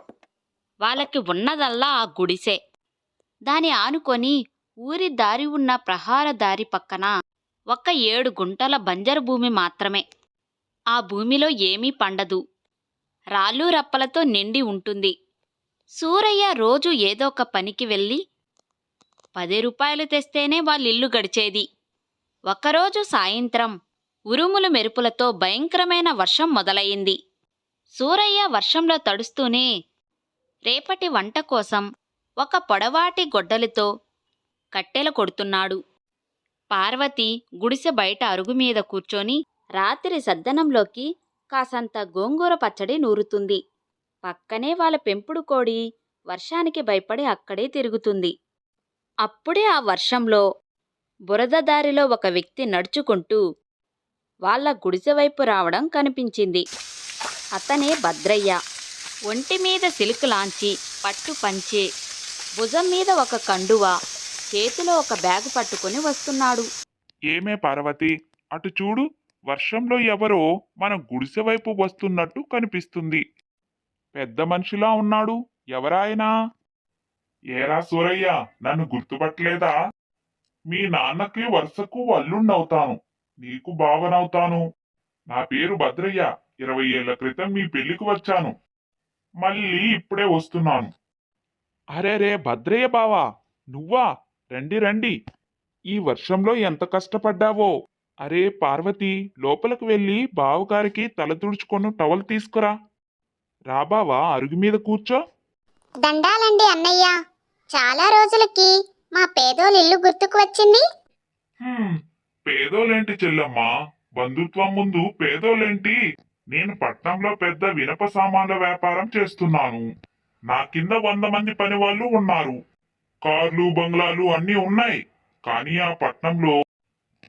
వాళ్ళకి ఉన్నదల్లా ఆ గుడిసె. దాని ఆనుకొని ఊరి దారి ఉన్న ప్రహార దారి పక్కన ఒక్క 7 గుంటల బంజరు భూమి మాత్రమే. ఆ భూమిలో ఏమీ పండదు. రాళ్ళు రప్పలతో నిండి ఉంటుంది. సూరయ్య రోజు ఏదో ఒక పనికి వెళ్ళి 10 రూపాయలు తెస్తేనే వాళ్ళిల్లు గడిచేది. ఒకరోజు సాయంత్రం ఉరుములు మెరుపులతో భయంకరమైన వర్షం మొదలయింది. సూరయ్య వర్షంలో తడుస్తూనే రేపటి వంట కోసం ఒక పొడవాటి గొడ్డలితో కట్టెలు కొడుతున్నాడు. పార్వతి గుడిసె బయట అరుగు మీద కూర్చొని రాత్రి సద్దనంలోకి కాసంత గోంగూర పచ్చడి నూరుతుంది. పక్కనే వాళ్ళ పెంపుడు కోడి వర్షానికి భయపడి అక్కడే తిరుగుతుంది. అప్పుడే ఆ వర్షంలో బురద దారిలో ఒక వ్యక్తి నడుచుకుంటూ వాళ్ళ గుడిసె వైపు రావడం కనిపించింది. అతనే భద్రయ్య. ఒంటి మీద సిలుకు లాంచి పట్టు పంచె, భుజం మీద ఒక కండువా, చేతిలో ఒక బ్యాగు పట్టుకుని వస్తున్నాడు. ఏమే పార్వతి, అటు చూడు, వర్షంలో ఎవరో మన గుడిసె వైపు వస్తున్నట్టు కనిపిస్తుంది. పెద్ద మనిషిలా ఉన్నాడు. ఎవరాయనా? ఏరా సూరయ్య, నన్ను గుర్తుపట్టలేదా? మీ నాన్నకి వరుసకు అల్లుండవుతాను, నీకు బావనవుతాను. నా పేరు భద్రయ్య. 20 ఏళ్ల క్రితం మీ పెళ్లికి వచ్చాను. మళ్ళీ ఇప్పుడే వస్తున్నాను. అరే రే భద్రయ్య బావా, నువ్వా? రండి రండి. ఈ వర్షంలో ఎంత కష్టపడ్డావో. అరే పార్వతి, లోపలికి వెళ్ళి బావగారికి తల తుడుచుకొని టవల్ తీసుకురా. రా బావా, అరుగు మీద కూర్చో. దండాలండి అన్నయ్య. చాలా రోజులకి మా పేదోళ్ళిల్లు గుర్తుకు వచ్చింది. పేదోలేంటి చెల్లమ్మా, బంధుత్వం ముందు పేదోలేంటి? నేను పట్నంలో పెద్ద వినప సామాన్ల వ్యాపారం చేస్తున్నాను. నా కింద 100 మంది పని వాళ్ళు ఉన్నారు. కార్లు, బంగ్లాలు అన్నీ ఉన్నాయి. కానీ ఆ పట్నంలో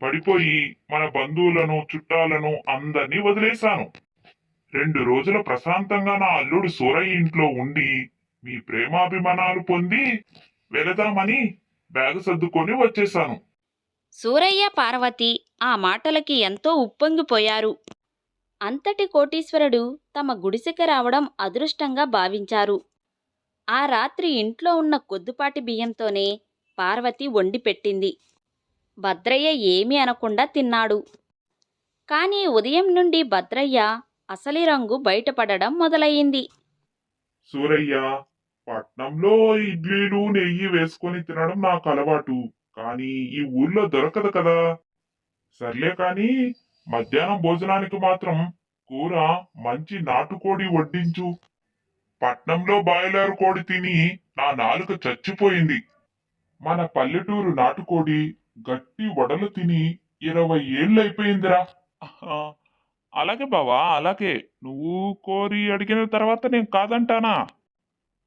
పడిపోయి మన బంధువులను, చుట్టాలను అందరినీ వదిలేశాను. 2 రోజుల ప్రశాంతంగా నా అల్లుడు సూరయ్య ఇంట్లో ఉండి మీ ప్రేమాభిమానాలు పొంది వెళదామని బ్యాగు సర్దుకొని వచ్చేశాను. సూరయ్య, పార్వతి ఆ మాటలకి ఎంతో ఉప్పొంగిపోయారు. అంతటి కోటీశ్వరుడు తమ గుడిసెకి రావడం అదృష్టంగా భావించారు. ఆ రాత్రి ఇంట్లో ఉన్న కొద్దిపాటి బియ్యంతోనే పార్వతి వండి పెట్టింది. భద్రయ్య ఏమీ అనకుండా తిన్నాడు. కానీ ఉదయం నుండి భద్రయ్య అసలి రంగు బయటపడడం మొదలయ్యింది. సూరయ్య, పట్నంలో ఇడ్లీలు, నెయ్యి వేసుకొని తినడం నాకు అలవాటు. కానీ ఈ ఊర్లో దొరకదు కదా. సర్లే కాని మధ్యాహ్నం భోజనానికి మాత్రం కూర మంచి నాటుకోడి వడ్డించు. పట్నంలో బాయిలర్ కోడి తిని నా నాలుక చచ్చిపోయింది. మన పల్లెటూరు నాటుకోడి గట్టి వడలు తిని 20 ఏళ్ళైపోయిందిరా. ఆహా, అలాగే బావా, అలాగే. నువ్వు కోరి అడిగిన తర్వాత నేను కాదంటానా?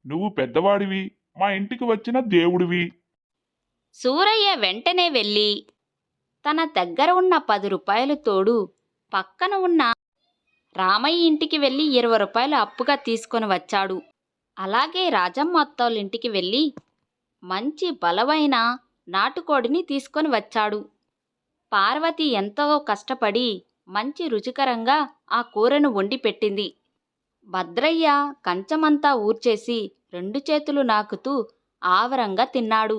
నువ్వు పెద్దవాడివి, మా ఇంటికి వచ్చిన దేవుడివి. సూరయ్య వెంటనే వెళ్ళి తన దగ్గర ఉన్న 10 రూపాయలు తోడు పక్కన ఉన్న రామయ్య ఇంటికి వెళ్ళి 20 రూపాయలు అప్పుగా తీసుకొని వచ్చాడు. అలాగే రాజమ్మ అత్తోళ్ళింటికి వెళ్ళి మంచి బలమైన నాటుకోడిని తీసుకొని వచ్చాడు. పార్వతి ఎంతో కష్టపడి మంచి రుచికరంగా ఆ కూరను వండి పెట్టింది. భద్రయ్య కంచమంతా ఊర్చేసి 2 చేతులు నాకుతూ ఆవరంగా తిన్నాడు.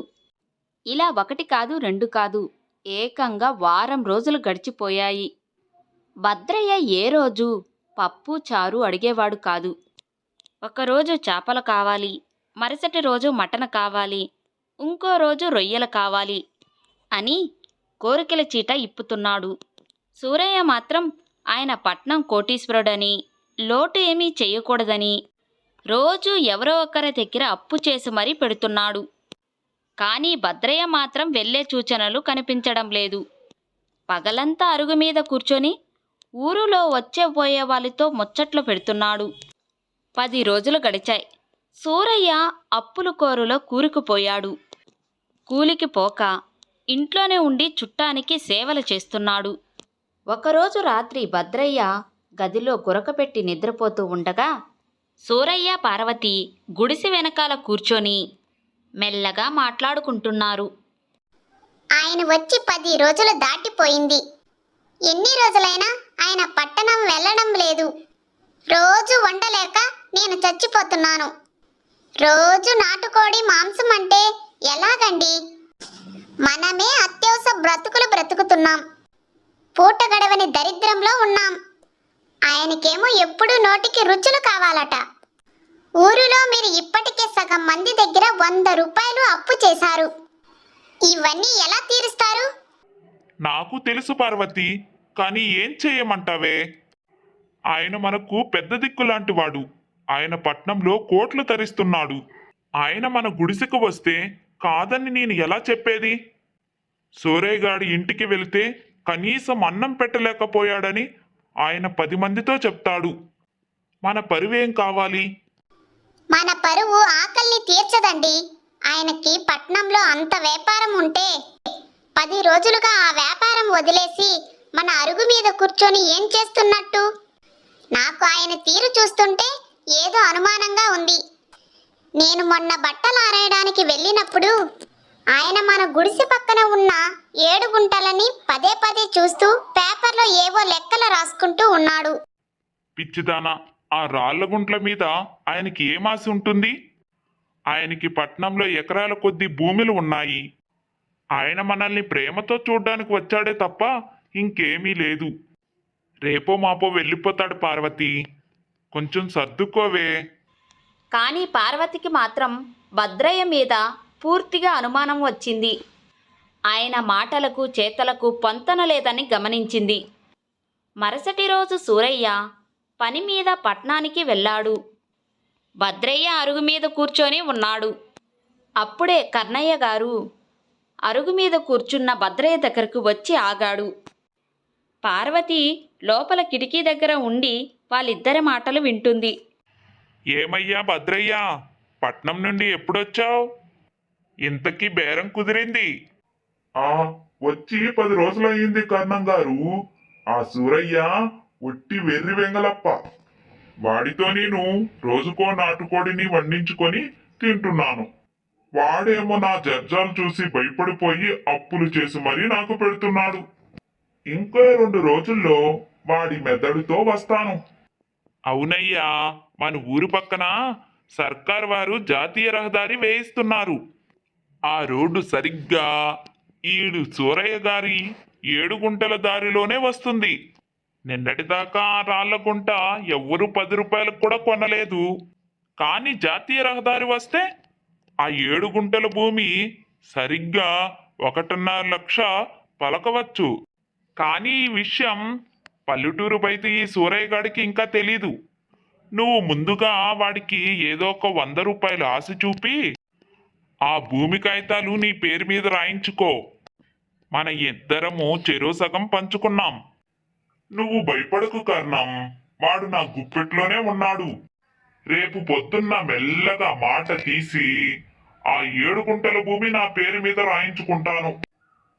ఇలా 1 కాదు 2 కాదు, ఏకంగా వారం రోజులు గడిచిపోయాయి. భద్రయ్య ఏ రోజు పప్పు చారు అడిగేవాడు కాదు. ఒకరోజు చేపలు కావాలి, మరుసటి రోజు మటన్ కావాలి, ఇంకో రోజు రొయ్యలు కావాలి అని కోరికల చీట ఇప్పుతున్నాడు. సూరయ్య మాత్రం ఆయన పట్నం కోటీశ్వరుడని, లోటు ఏమీ చెయ్యకూడదని రోజూ ఎవరో ఒకరి దగ్గర అప్పు చేసి మరీ పెడుతున్నాడు. కానీ భద్రయ్య మాత్రం వెళ్ళే సూచనలు కనిపించడం లేదు. పగలంతా అరుగు మీద కూర్చొని ఊరులో వచ్చే పోయే వాళ్ళతో ముచ్చట్లు పెడుతున్నాడు. 10 రోజులు గడిచాయి. సూరయ్య అప్పుల కోరులో కూరుకుపోయాడు. కూలికి పోక ఇంట్లోనే ఉండి చుట్టానికి సేవలు చేస్తున్నాడు. ఒకరోజు రాత్రి భద్రయ్య గదిలో గురకపెట్టి నిద్రపోతూ ఉండగా సూరయ్య, పార్వతి గుడిసె వెనకాల కూర్చొని మెల్లగా మాట్లాడుకుంటున్నారు. ఆయన వచ్చి 10 రోజులు దాటిపోయింది. ఎన్ని రోజులైనా ఆయన పట్టణం వెళ్ళడం లేదు. రోజు వండలేక నేను చచ్చిపోతున్నాను. రోజు నాటుకోడి మాంసం అంటే ఎలాగండి? మనమే అత్యవసర బ్రతుకులు బ్రతుకుతున్నాం. పూట గడవని దరిద్రంలో ఉన్నాం. ఆయనకేమో ఎప్పుడు నోటికి రుచులు కావాలట. ఊరిలో మీరు ఇప్పటికే సగం మంది దగ్గర 100 రూపాయలు అప్పు చేశారు. ఇవన్నీ ఎలా తీరుస్తారు? నాకు తెలుసు పార్వతి, కానీ ఏం చేయమంటావే? ఆయన మనకు పెద్ద దిక్కులాంటి వాడు. ఆయన పట్నంలో కోట్లు తరిస్తున్నాడు. ఆయన మన గుడిసెకు వస్తే కాదని నేను ఎలా చెప్పేది? సూరయ్య గాడి ఇంటికి వెళితే కనీసం అన్నం పెట్టలేకపోయాడని ఆయన 10 మందితో చెప్తాడు. మన పరువేం కావాలి? మన పరువు ఆకలిని తీర్చదండి. ఆయనకి పట్నంలో అంత వ్యాపారం ఉంటే 10 రోజులుగా ఆ వ్యాపారం వదిలేసి మన అరుగు మీద కూర్చొని ఏం చేస్తున్నట్టు? నాకు ఆయన తీరు చూస్తుంటే ఏదో అనుమానంగా ఉంది. నేను మొన్న బట్టలు ఆరేయడానికి వెళ్ళినప్పుడు ఆయన మన గుడిసె పక్కన ఉన్న 7 గుంటలని పదే చూస్తూ పేపర్లో ఏవో లెక్కలు రాసుకుంటూ ఉన్నాడు. పిచ్చిదానా, ఆ రాళ్ల గుంట్ల మీద ఆయనకి ఏం ఆశ ఉంటుంది? ఆయనకి పట్నంలో ఎకరాల కొద్దీ భూములు ఉన్నాయి. ఆయన మనల్ని ప్రేమతో చూడ్డానికి వచ్చాడే తప్ప ఇంకేమీ లేదు. రేపో మాపో వెళ్ళిపోతాడు పార్వతి. కొంచెం సర్దుకోవే. కానీ పార్వతికి మాత్రం భద్రయ్య మీద పూర్తిగా అనుమానం వచ్చింది. ఆయన మాటలకు చేతలకు పొంతన లేదని గమనించింది. మరుసటి రోజు సూరయ్య పని మీద పట్నానికి వెళ్ళాడు. భద్రయ్య అరుగు మీద కూర్చొని ఉన్నాడు. అప్పుడే కర్ణయ్య గారు అరుగు మీద కూర్చున్న భద్రయ్య దగ్గరకు వచ్చి ఆగాడు. పార్వతి లోపల కిటికీ దగ్గర ఉండి వాళ్ళిద్దరి మాటలు వింటుంది. ఏమయ్యా భద్రయ్య, పట్నం నుండి ఎప్పుడొచ్చావు? ఇంతకీ బేరం కుదిరింది? ఆ వచ్చి 10 రోజులయ్యింది కర్ణం గారు. ఆ సూరయ్య ఒట్టి వెర్రి వెంగలప్ప. వాడితో నేను రోజుకో నాటుకోడిని వండించుకొని తింటున్నాను. వాడేమో నా జర్జాలు చూసి భయపడిపోయి అప్పులు చేసి మరీ నాకు పెడుతున్నాడు. ఇంకో 2 రోజుల్లో వాడి మెదడుతో వస్తాను. అవునయ్యా, మన ఊరు పక్కన సర్కార్ వారు జాతీయ రహదారి వేయిస్తున్నారు. ఆ రోడ్డు సరిగ్గా ఈడు సూరయ్య గారి 7 గుంటల దారిలోనే వస్తుంది. నిన్నటిదాకా ఆ రాళ్ల గుంట ఎవ్వరూ 10 రూపాయలకు కూడా కొనలేదు. కానీ జాతీయ రహదారి వస్తే ఆ 7 గుంటల భూమి సరిగ్గా 1.5 లక్ష పలకవచ్చు. కానీ ఈ విషయం పల్లెటూరు బయట ఈ సూరయ్య గాడికి ఇంకా తెలీదు. నువ్వు ముందుగా వాడికి ఏదో ఒక 100 రూపాయలు ఆశ చూపి ఆ భూమి కాగితాలు నీ పేరు మీద రాయించుకో. మన ఇద్దరము చెరో సగం పంచుకున్నాం. నువ్వు భయపడకు కర్ణం, వాడు నా గుప్పెట్లోనే ఉన్నాడు. రేపు పొద్దున్న మెల్లగా మాట తీసి ఆ 7 గుంటల భూమి నా పేరు మీద రాయించుకుంటాను.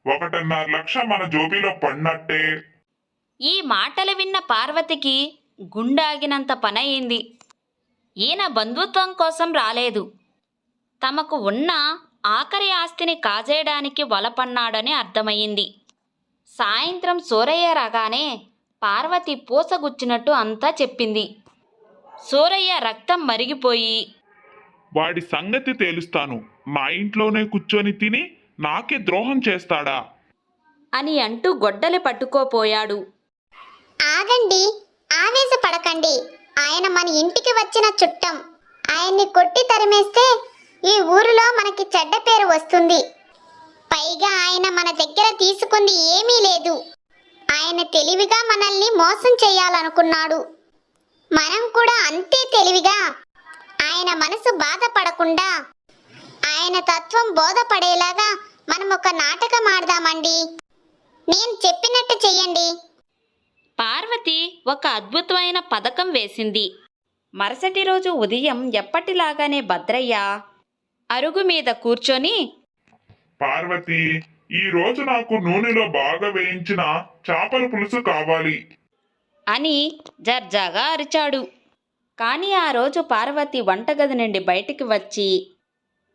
1.5 లక్ష మన జోబీలో పడినట్టే. ఈ మాటలు విన్న పార్వతికి గుండాగినంత పనయింది. ఈయన బంధుత్వం కోసం రాలేదు. తమకు ఉన్న ఆఖరి ఆస్తిని కాజేయడానికి వలపన్నాడని అర్థమయ్యింది. సాయంత్రం సూరయ్య రాగానే పార్వతి పూసగుచ్చినట్టు అంతా చెప్పింది. సూరయ్య రక్తం మరిగిపోయి, వాడి సంగతి తేలుస్తాను. మా ఇంట్లోనే కూర్చొని తిని నాకే ద్రోహం చేస్తాడా అని అంటూ గొడ్డలి పట్టుకోపోయాడు. ఆగండి, ఆవేశపడకండి. ఆయన మన ఇంటికి వచ్చిన చుట్టం. ఆయన్ని కొట్టి తరిమేస్తే ఈ ఊరిలో మనకి చెడ్డ పేరు వస్తుంది. పైగా ఆయన మన దగ్గర తీసుకుంది ఏమీ లేదు. ఆయన తెలివిగా మనల్ని మోసం చేయాలనుకున్నాడు. మనం కూడా అంతే తెలివిగా ఆయన మనసు బాధపడకుండా ఆయన తత్వం బోధపడేలాగా మనం ఒక నాటకం ఆడదామండి. నేను చెప్పినట్టు చెయ్యండి. పార్వతి ఒక అద్భుతమైన పథకం వేసింది. మరుసటి రోజు ఉదయం ఎప్పటిలాగానే భద్రయ్య అరుగు మీద కూర్చొని, పార్వతి, ఈ రోజు నాకు నూనెలో బాగా వేయించిన చేపల పులుసు కావాలి అని జర్జాగా అరిచాడు. కానీ ఆ రోజు పార్వతి వంటగది నుండి బయటికి వచ్చి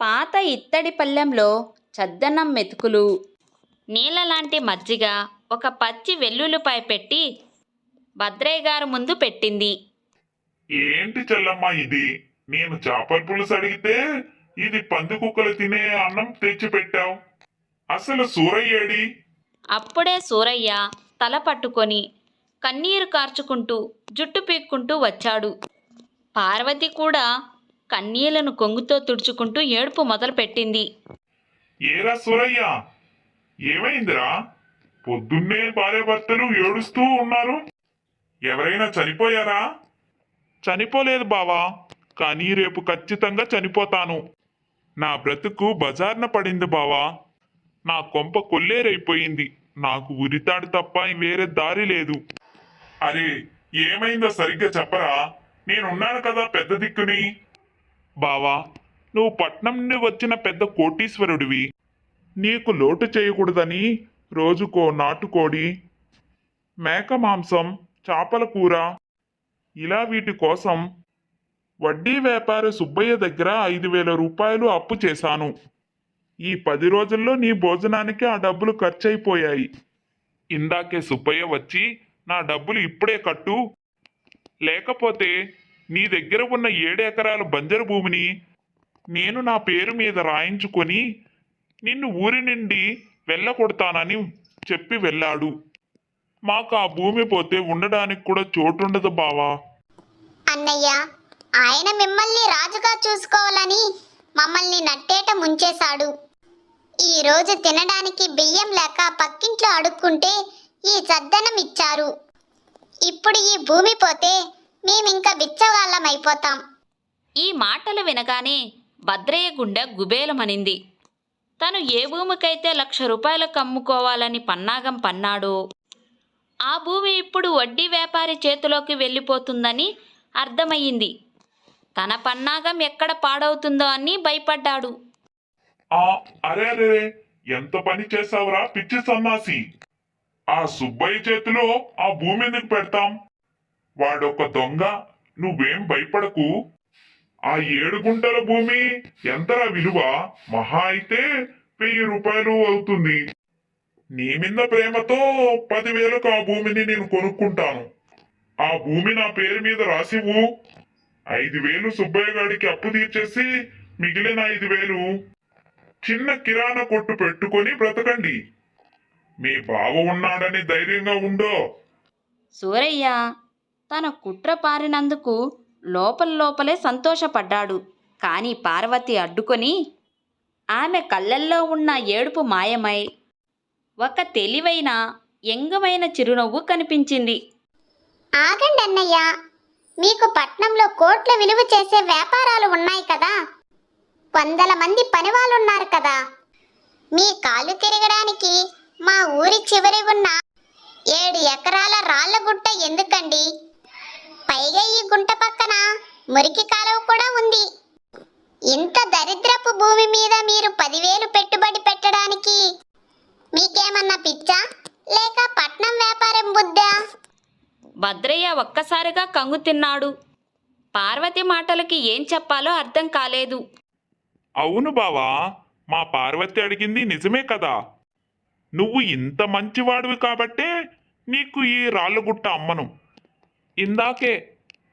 పాత ఇత్తడి పళ్ళెంలో చద్దన్నం మెతుకులు, నీళ్ళలాంటి మజ్జిగ, ఒక పచ్చి వెల్లుల్లిపాయ పెట్టి భద్రయ్య గారు ముందు పెట్టింది. ఏంటి చెల్లమ్మ ఇది? నేను చేపల పులుసు అడిగితే ఇది పంది కుక్కలు తినే అన్నం తెచ్చి పెట్టావు. అసలు సూరయ్యేడి? అప్పుడే సూరయ్య తల పట్టుకొని కన్నీరు కార్చుకుంటూ జుట్టు పీక్కుంటూ వచ్చాడు. పార్వతి కూడా కన్నీళ్లను కొంగుతో తుడుచుకుంటూ ఏడుపు మొదలుపెట్టింది. ఏరా సూరయ్య, ఏమైందిరా? పొద్దున్నే భార్యాభర్తలు ఏడుస్తూ ఉన్నారు. ఎవరైనా చనిపోయారా? చనిపోలేదు బావా, కానీ రేపు ఖచ్చితంగా చనిపోతాను. నా బ్రతుకు బజార్న పడింది బావా. నా కొంప కొల్లేరైపోయింది. నాకు ఉరితాడు తప్ప వేరే దారి లేదు. అరే, ఏమైందో సరిగ్గా చెప్పరా? నేనున్నాను కదా పెద్ద దిక్కుని. బావా, నువ్వు పట్నం నుండి వచ్చిన పెద్ద కోటీశ్వరుడివి. నీకు లోటు చేయకూడదని రోజుకో నాటుకోడి, మేక మాంసం, చేపల కూర, ఇలా వీటి కోసం వడ్డీ వ్యాపారి సుబ్బయ్య దగ్గర 5,000 రూపాయలు అప్పు చేశాను. ఈ 10 రోజుల్లో నీ భోజనానికి ఆ డబ్బులు ఖర్చయిపోయాయి. ఇందాకే సుబ్బయ్య వచ్చి నా డబ్బులు ఇప్పుడే కట్టు, లేకపోతే నీ దగ్గర ఉన్న 7 ఎకరాల బంజరు భూమిని నేను నా పేరు మీద రాయించుకొని నిన్ను ఊరి నుండి వెళ్ళగొడతానని చెప్పి వెళ్ళాడు. మాకు ఆ భూమి పోతే ఉండడానికి కూడా చోటుండదు బావా. అన్నయ్య, ఆయన మిమ్మల్ని రాజుగా చూసుకోవాలని మమ్మల్ని నట్టేట ముంచేశాడు. ఈ రోజు తినడానికి బియ్యం లేక పక్కింట్లో అడుక్కుంటే ఈ చద్దనం ఇచ్చారు. ఇప్పుడు ఈ భూమి పోతే మేమింకా బిచ్చగాళ్ళం అయిపోతాం. ఈ మాటలు వినగానే భద్రయ్య గుండె గుబేలమనింది. తను ఏ భూమికైతే 1,00,000 రూపాయలకు అమ్ముకోవాలని పన్నాగం పన్నాడో ఆ భూమి ఇప్పుడు వడ్డీ వ్యాపారి చేతిలోకి వెళ్ళిపోతుందని అర్థమయ్యింది. తన పన్నాగం ఎక్కడ పాడవుతుందో అని భయపడ్డాడు. అరే అరే, ఎంత పని చేసావురా పిచ్చి సన్నాసి! ఆ సుబ్బయ్య చేతిలో ఆ భూమి ఎందుకు పెడతాం? వాడొక దొంగ. నువ్వేం భయపడకు. ఆ 7 గుంటల భూమి ఎంతరా విలువ? మహా అయితే 1,000 రూపాయలు అవుతుంది. నీ మీద ప్రేమతో 10,000కు ఆ భూమిని నేను కొనుక్కుంటాను. ఆ భూమి నా పేరు మీద రాసివు. 5,000 సుబ్బయ్య గారికి అప్పు తీర్చేసి మిగిలిన 5,000 చిన్న కిరాణా కొట్టు పెట్టుకొని బ్రతకండి. మీ బావ ఉన్నాడని ధైర్యంగా ఉండో. సూరయ్య తన కుట్ర పారినందుకు లోపలే సంతోషపడ్డాడు. కానీ పార్వతి అడ్డుకొని ఆమె కళ్ళల్లో ఉన్న ఏడుపు మాయమై ఒక తెలివైన ఎంగమైన చిరునవ్వు కనిపించింది. ఆగండి అన్నయ్య, మీకు పట్నంలో కోట్ల విలువ చేసే వ్యాపారాలు ఉన్నాయి కదా, 100 మంది పనివాళ్ళున్నారు కదా. మీ కాలు తిరగడానికి మా ఊరి చివరి ఉన్న 7 ఎకరాల రాళ్ల గుట్ట ఎందుకండి? పైగా ఈ గుంట పక్కన మురికి కాలువ కూడా ఉంది. ఇంత దరిద్రపు భూమి మీద మీరు 10,000 పెట్టుబడి పెట్టడానికి మీకేమన్నా పిచ్చా లేక పట్నం వ్యాపారం బుద్ధా? భద్రయ్య ఒక్కసారిగా కంగు తిన్నాడు. పార్వతి మాటలకి ఏం చెప్పాలో అర్థం కాలేదు. అవును బావా, మా పార్వతి అడిగింది నిజమే కదా. నువ్వు ఇంత మంచివాడివి కాబట్టే నీకు ఈ రాళ్ళగుట్ట అమ్మను. ఇందాకే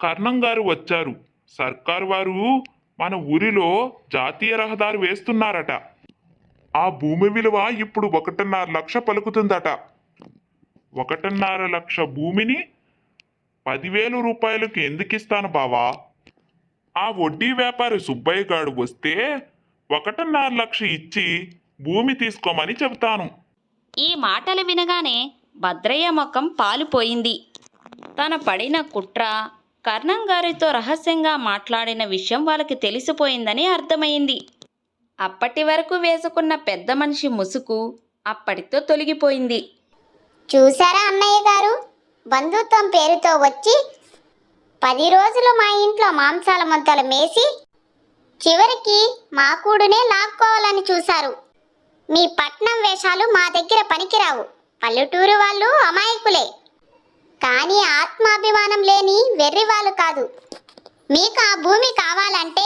కర్ణం గారు వచ్చారు. సర్కారు వారు మన ఊరిలో జాతీయ రహదారి వేస్తున్నారట. ఆ భూమి విలువ ఇప్పుడు 1.5 లక్ష పలుకుతుందట. 1.5 లక్ష భూమిని 10,000 రూపాయలకు ఎందుకు ఇస్తాను బావా? ఆ వడ్డీ వ్యాపారి సుబ్బయ్య గాడు వస్తే 1.5 లక్ష ఇచ్చి భూమి తీసుకోమని చెబుతాను. ఈ మాటలు వినగానే భద్రయ్య ముఖం పాలుపోయింది. తన పడిన కుట్ర, కర్ణం గారితో రహస్యంగా మాట్లాడిన విషయం వాళ్ళకి తెలిసిపోయిందని అర్థమైంది. అప్పటి వరకు వేసుకున్న పెద్ద మనిషి ముసుగు అప్పటితో తొలగిపోయింది. చూసారా అన్నయ్య గారు, బంధుత్వం పేరుతో వచ్చి 10 రోజులు మా ఇంట్లో మాంసాల మొంతలు మేసి చివరికి మా కూడునే లాక్కోవాలని చూశారు. మీ పట్నం వేషాలు మా దగ్గర పనికిరావు. పల్లెటూరు వాళ్ళు అమాయకులే, కానీ ఆత్మాభిమానం లేని వెర్రి వాళ్ళు కాదు. మీకు ఆ భూమి కావాలంటే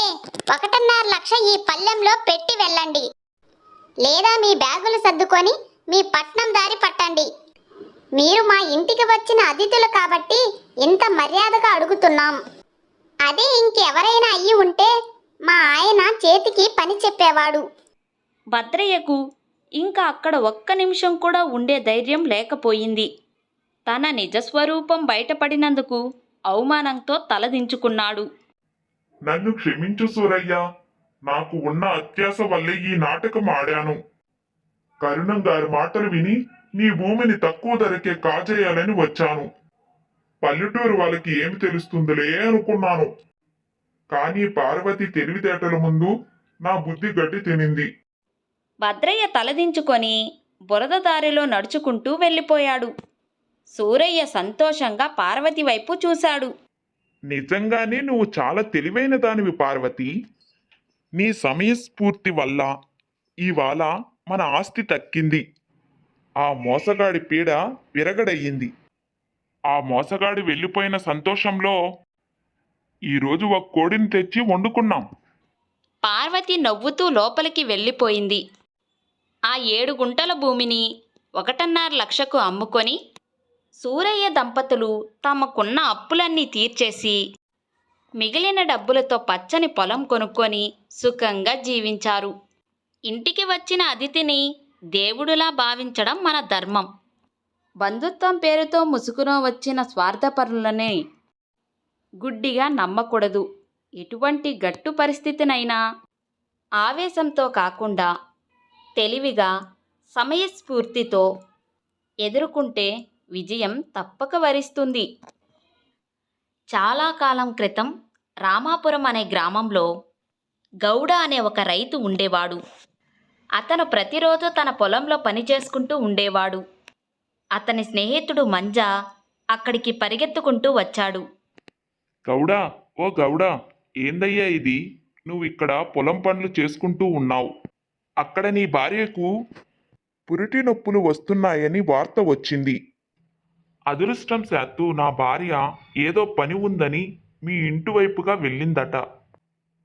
1.5 లక్ష ఈ పల్లెంలో పెట్టి వెళ్ళండి, లేదా మీ బ్యాగులు సర్దుకొని మీ పట్నం దారి పట్టండి. మీరు మా ఇంటికి వచ్చిన అతిథులు కాబట్టి ఇంత మర్యాదగా అడుగుతున్నాం. అదే ఇంకెవరైనా అయ్యి ఉంటే మా ఆయన చేతికి పని చెప్పేవాడు. భద్రయ్యకు ఇంకా అక్కడ ఒక్క నిమిషం కూడా ఉండే ధైర్యం లేకపోయింది. తన నిజస్వరూపం బయటపడినందుకు అవమానంతో తలదించుకున్నాడు. నన్ను క్షమించు సూరయ్య. నాకు ఉన్న అత్యాస వల్లే ఈ నాటకం ఆడాను. కరుణం గారి మాటలు విని నీ భూమిని తక్కువ ధరకే కాజేయాలని వచ్చాను. పల్లెటూరు వాళ్ళకి ఏమి తెలుస్తుందిలే అనుకున్నాను. కానీ పార్వతి తెలివితేటల ముందు నా బుద్ధి గడ్డి తినింది. భద్రయ్య తలదించుకొని బురద దారిలో నడుచుకుంటూ వెళ్ళిపోయాడు. సూరయ్య సంతోషంగా పార్వతి వైపు చూశాడు. నిజంగానే నువ్వు చాలా తెలివైన దానివి పార్వతి. నీ సమయస్ఫూర్తి వల్ల ఇవాళ మన ఆస్తి తక్కింది. ఆ మోసగాడి పీడ విరగడయ్యింది. ఆ మోసగాడి వెళ్ళిపోయిన సంతోషంలో ఈరోజు ఒక కోడిని తెచ్చి వండుకున్నాం. పార్వతి నవ్వుతూ లోపలికి వెళ్ళిపోయింది. ఆ 7 గుంటల భూమిని 1.5 లక్షకు అమ్ముకొని సూరయ్య దంపతులు తమకున్న అప్పులన్నీ తీర్చేసి మిగిలిన డబ్బులతో పచ్చని పొలం కొనుక్కొని సుఖంగా జీవించారు. ఇంటికి వచ్చిన అతిథిని దేవుడులా భావించడం మన ధర్మం. బంధుత్వం పేరుతో ముసుగులో వచ్చిన స్వార్థపరులని గుడ్డిగా నమ్మకూడదు. ఎటువంటి గట్టు పరిస్థితినైనా ఆవేశంతో కాకుండా తెలివిగా, సమయస్ఫూర్తితో ఎదుర్కొంటే విజయం తప్పక వరిస్తుంది. చాలా కాలం క్రితం రామాపురం అనే గ్రామంలో గౌడ అనే ఒక రైతు ఉండేవాడు. అతను ప్రతిరోజు తన పొలంలో పని చేసుకుంటూ ఉండేవాడు. అతని స్నేహితుడు మంజా అక్కడికి పరిగెత్తుకుంటూ వచ్చాడు. గౌడా, ఓ గౌడా, ఏందయ్యా ఇది? నువ్వు ఇక్కడ పొలం పనులు చేసుకుంటూ ఉన్నావు. అక్కడ నీ భార్యకు పురిటి నొప్పులు వస్తున్నాయని వార్త వచ్చింది. అదృష్టం శాత్తు నా భార్య ఏదో పని ఉందని మీ ఇంటి వైపుగా వెళ్ళిందట.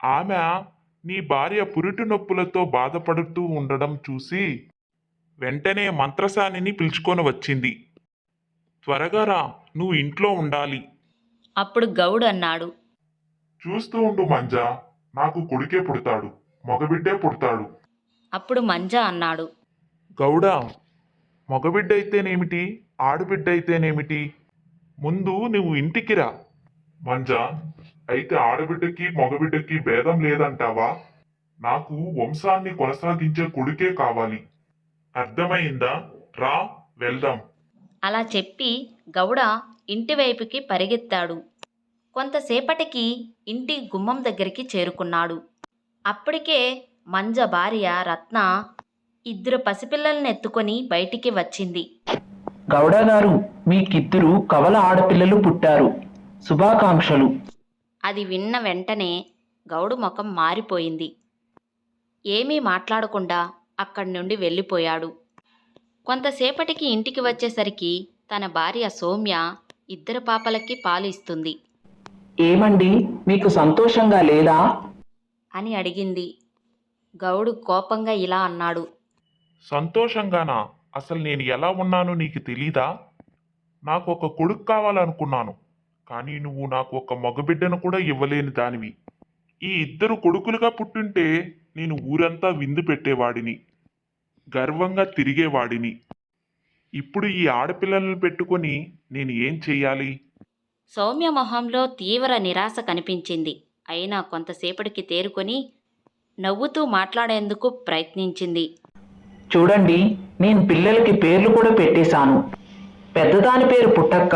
ఆమె నీ భార్య పురిటి నొప్పులతో బాధపడుతూ ఉండడం చూసి వెంటనే మంత్రసానిని పిలుచుకొని వచ్చింది. త్వరగా రా, నువ్వు ఇంట్లో ఉండాలి. అప్పుడు గౌడ్ అన్నాడు. చూస్తూ ఉండు మంజా, నాకు కొడుకే పుడతాడు, మగబిడ్డే పుడతాడు. అప్పుడు మంజా అన్నాడు. గౌడా, మగబిడ్డ అయితేనేమిటి, ఆడబిడ్డ అయితేనేమిటి, ముందు నువ్వు ఇంటికి రా. మంజా, అయితే ఆడబిడ్డకి మగబిడ్డకి భేదం లేదంటావా? నాకు వంశాన్ని కొనసాగించే కొడుకే కావాలి. అర్థమైందా? రా, వెళ్దాం. అలా చెప్పి గౌడ ఇంటివైపుకి పరిగెత్తాడు. కొంతసేపటికి ఇంటి గుమ్మం దగ్గరికి చేరుకున్నాడు. అప్పటికే మంజ భార్య రత్న 2 పసిపిల్లల్ని ఎత్తుకొని బయటికి వచ్చింది. గౌడ గారు, మీకిద్దరు కవల ఆడపిల్లలు పుట్టారు, శుభాకాంక్షలు. అది విన్న వెంటనే గౌడు ముఖం మారిపోయింది. ఏమీ మాట్లాడకుండా అక్కడి నుండి వెళ్ళిపోయాడు. కొంతసేపటికి ఇంటికి వచ్చేసరికి తన భార్య సౌమ్య 2 పాపలకి పాలు ఇస్తుంది ఏమండి, మీకు సంతోషంగా లేదా? అని అడిగింది. గౌడు కోపంగా ఇలా అన్నాడు. సంతోషంగానా? అసలు నేను ఎలా ఉన్నానో నీకు తెలీదా? నాకు ఒక కొడుకు కావాలనుకున్నాను, కానీ నువ్వు నాకు ఒక మగబిడ్డను కూడా ఇవ్వలేని దానివి. ఈ 2 కొడుకులుగా పుట్టుంటే నేను ఊరంతా విందు పెట్టేవాడిని, గర్వంగా తిరిగేవాడిని. ఇప్పుడు ఈ ఆడపిల్లలను పెట్టుకొని నేను ఏం చెయ్యాలి? సౌమ్య మొహంలో తీవ్ర నిరాశ కనిపించింది. అయినా కొంతసేపటికి తేరుకొని, నవ్వుతూ మాట్లాడేందుకు ప్రయత్నించింది. చూడండి, నేను పిల్లలకి పేర్లు కూడా పెట్టేశాను. పెద్దదాని పేరు పుట్టక్క,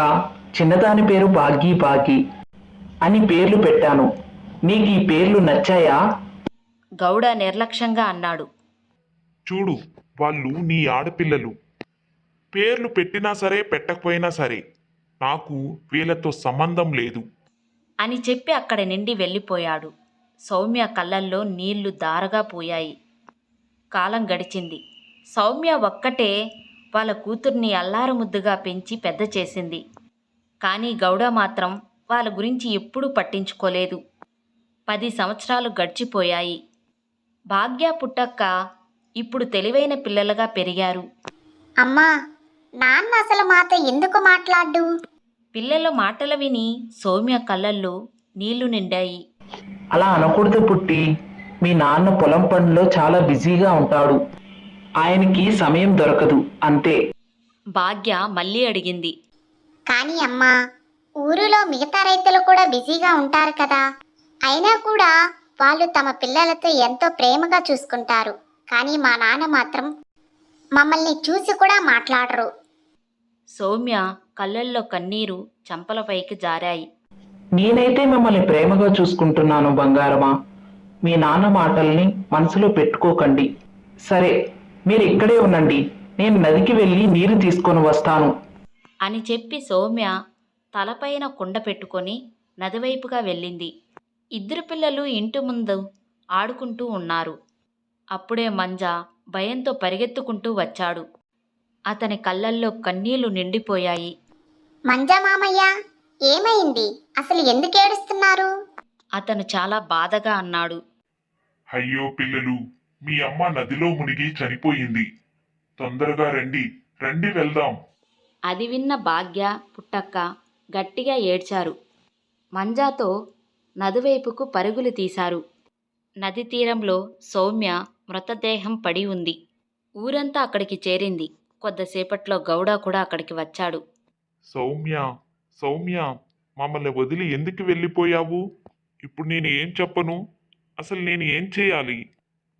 చిన్నదాని పేరు భాగ్య భాగి అని పేర్లు పెట్టాను. నీకు ఈ పేర్లు నచ్చాయా? గౌడ నిర్లక్ష్యంగా అన్నాడు. చూడు, వాళ్ళు నీ ఆడపిల్లలు. పేర్లు పెట్టినా సరే పెట్టకపోయినా సరే నాకు వీళ్ళతో సంబంధం లేదు అని చెప్పి అక్కడి నుండి వెళ్ళిపోయాడు. సౌమ్య కళ్ళల్లో నీళ్లు దారగా పోయాయి. కాలం గడిచింది. సౌమ్య ఒక్కటే వాళ్ళ కూతుర్ని అల్లారుముద్దుగా పెంచి పెద్ద చేసింది. కానీ గౌడ మాత్రం వాళ్ళ గురించి ఎప్పుడూ పట్టించుకోలేదు. 10 సంవత్సరాలు గడిచిపోయాయి. భాగ్య పుట్టక్క ఇప్పుడు తెలివైన పిల్లలుగా పెరిగారు. అమ్మా, నాన్న అసలు మాతో ఎందుకు మాట్లాడు? పిల్లల మాటలు విని సౌమ్య కళ్ళల్లో నీళ్లు నిండాయి. అలా అనకూడదు పుట్టి. మీ నాన్న పొలం పనుల్లో చాలా బిజీగా ఉంటాడు. ఆయనకి సమయం దొరకదు, అంతే. భాగ్య మళ్ళీ అడిగింది. కానీ అమ్మా, ఊరిలో మిగతా రైతులు కూడా బిజీగా ఉంటారు కదా. అయినా కూడా వాళ్ళు తమ పిల్లలతో ఎంతో ప్రేమగా చూసుకుంటారు. కానీ మా నాన్న మాత్రం మమ్మల్ని చూసి కూడా మాట్లాడరు. సౌమ్య కళ్ళల్లో కన్నీరు చెంపలపైకి జారాయి. నేనైతే మిమ్మల్ని ప్రేమగా చూసుకుంటున్నాను బంగారమా. మీ నాన్న మాటల్ని మనసులో పెట్టుకోకండి. సరే, మీరు ఇక్కడే ఉండండి, నేను నదికి వెళ్ళి నీరు తీసుకొని వస్తాను అని చెప్పి సౌమ్య తలపైన కుండ పెట్టుకొని నదివైపుగా వెళ్ళింది. 2 పిల్లలు ఇంటి ముందు ఆడుకుంటూ ఉన్నారు. అప్పుడే మంజ భయంతో పరిగెత్తుకుంటూ వచ్చాడు. అతని కళ్ళల్లో కన్నీళ్లు నిండిపోయాయి. మంజా మామయ్య, ఏమైంది? అసలు ఎందుకు ఏడుస్తున్నారు? అతను చాలా బాధగా అన్నాడు. అయ్యో పిల్లలు, మీ అమ్మ నదిలో మునిగి చనిపోయింది. తొందరగా రండి, రండి వెళ్దాం. అది విన్న భాగ్య పుట్టక్క గట్టిగా ఏడ్చారు. మంజాతో నదివైపుకు పరుగులు తీశారు. నది తీరంలో సౌమ్య మృతదేహం పడి ఉంది. ఊరంతా అక్కడికి చేరింది. కొద్దిసేపట్లో గౌడ కూడా అక్కడికి వచ్చాడు. సౌమ్య, సౌమ్య, మమ్మల్ని వదిలి ఎందుకు వెళ్ళిపోయావు? ఇప్పుడు నేను ఏం చెప్పను? అసలు నేను ఏం చేయాలి?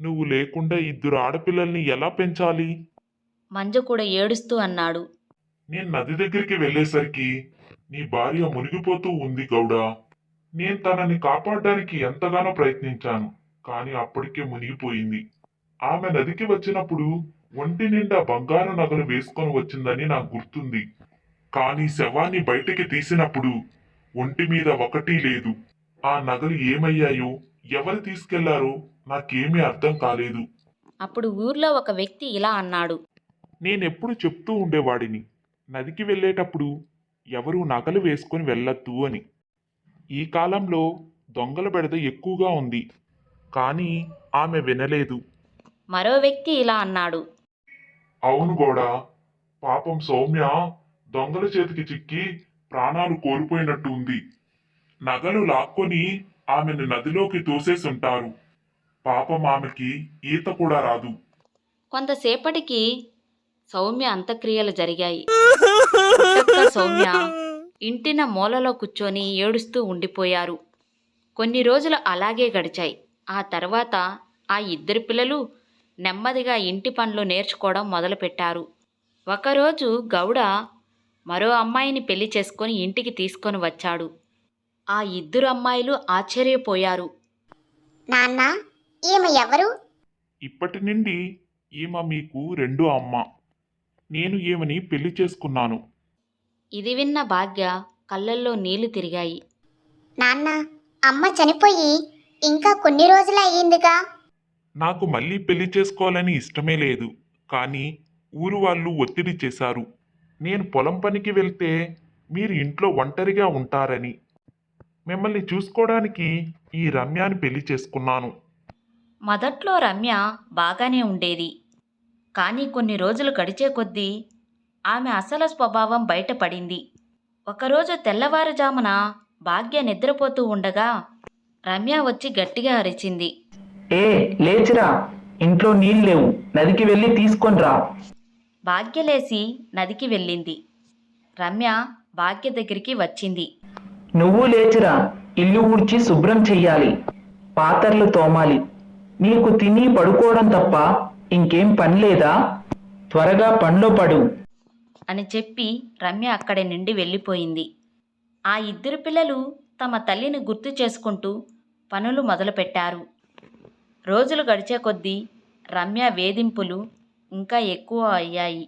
నువ్వు లేకుండా 2 ఆడపిల్లల్ని ఎలా పెంచాలి? మంజ కూడా ఏడుస్తూ అన్నాడు. నేను నది దగ్గరికి వెళ్ళేసరికి నీ భార్య మునిగిపోతూ ఉంది గౌడా. నేను తనని కాపాడడానికి ఎంతగానో ప్రయత్నించాను, కానీ అప్పటికే మునిగిపోయింది. ఆమె నదికి వచ్చినప్పుడు ఒంటి నిండా బంగారు నగలు వేసుకొని వచ్చిందని నాకు గుర్తుంది. కానీ శవాన్ని బయటికి తీసినప్పుడు ఒంటి మీద ఒకటి లేదు. ఆ నగలు ఏమయ్యాయో, ఎవరు తీసుకెళ్లారో నాకేమీ అర్థం కాలేదు. అప్పుడు ఊర్లో ఒక వ్యక్తి ఇలా అన్నాడు. నేనెప్పుడు చెప్తూ ఉండేవాడిని, నదికి వెళ్ళేటప్పుడు ఎవరూ నగలు వేసుకొని వెళ్ళొద్దు అని. ఈ కాలంలో దొంగల బెడద ఎక్కువగా ఉంది, కానీ ఆమె వినలేదు. మరో వ్యక్తి ఇలా అన్నాడు. అవును గౌడా, పాపం సౌమ్య దొంగల చేతికి చిక్కి ప్రాణాలు కోల్పోయినట్టు ఉంది. నగలు లాక్కొని ఆమెను నదిలోకి తోసేసుంటారు. పాపం ఆమెకి ఈత కూడా రాదు. కొంతసేపటికి సౌమ్య అంత్యక్రియలు జరిగాయి. పుట్టక్క, సౌమ్య ఇంటిన మూలలో కూర్చొని ఏడుస్తూ ఉండిపోయారు. కొన్ని రోజులు అలాగే గడిచాయి. ఆ తర్వాత ఆ 2 పిల్లలు నెమ్మదిగా ఇంటి పనులు నేర్చుకోవడం మొదలుపెట్టారు. ఒకరోజు గౌడ మరో అమ్మాయిని పెళ్లి చేసుకొని ఇంటికి తీసుకొని వచ్చాడు. ఆ 2 అమ్మాయిలు ఆశ్చర్యపోయారు. నాన్న, ఈమె ఎవరు? ఇప్పటి నుండి ఈమె మీకు 2వ అమ్మ. నేను ఈమెని పెళ్లి చేసుకున్నాను. ఇది విన్న భాగ్య కళ్ళల్లో నీళ్లు తిరిగాయి. నాన్న, అమ్మ చనిపోయి ఇంకా కొన్ని రోజులు అయ్యిందిగా. నాకు మళ్ళీ పెళ్లి చేసుకోవాలని ఇష్టమే లేదు, కానీ ఊరు వాళ్ళు ఒత్తిడి చేశారు. నేను పొలం పనికి వెళ్తే మీరు ఇంట్లో ఒంటరిగా ఉంటారని. మిమ్మల్ని చూసుకోవడానికి ఈ రమ్యాని పెళ్లి చేసుకున్నాను. మొదట్లో రమ్య బాగానే ఉండేది. కానీ కొన్ని రోజులు గడిచే కొద్దీ ఆమె అసలు స్వభావం బయటపడింది. ఒకరోజు తెల్లవారుజామున భాగ్య నిద్రపోతూ ఉండగా రమ్య వచ్చి గట్టిగా అరిచింది. ఏ లేచిరా, ఇంట్లో నీళ్ళు లేవు, నదికి వెళ్ళి తీసుకొని రా. భాగ్య లేచి నదికి వెళ్ళింది. రమ్య భాగ్య దగ్గరికి వచ్చింది. నువ్వు లేచిరా, ఇల్లు ఊడ్చి శుభ్రం చెయ్యాలి, పాత్రలు తోమాలి. నీకు తిని పడుకోవడం తప్ప ఇంకేం పని లేదా? త్వరగా పనిలో పడు. అని చెప్పి రమ్య అక్కడి నుండి వెళ్ళిపోయింది. ఆ ఇద్దరు పిల్లలు తమ తల్లిని గుర్తు చేసుకుంటూ పనులు మొదలుపెట్టారు. రోజులు గడిచే కొద్దీ రమ్య వేధింపులు ఇంకా ఎక్కువ అయ్యాయి.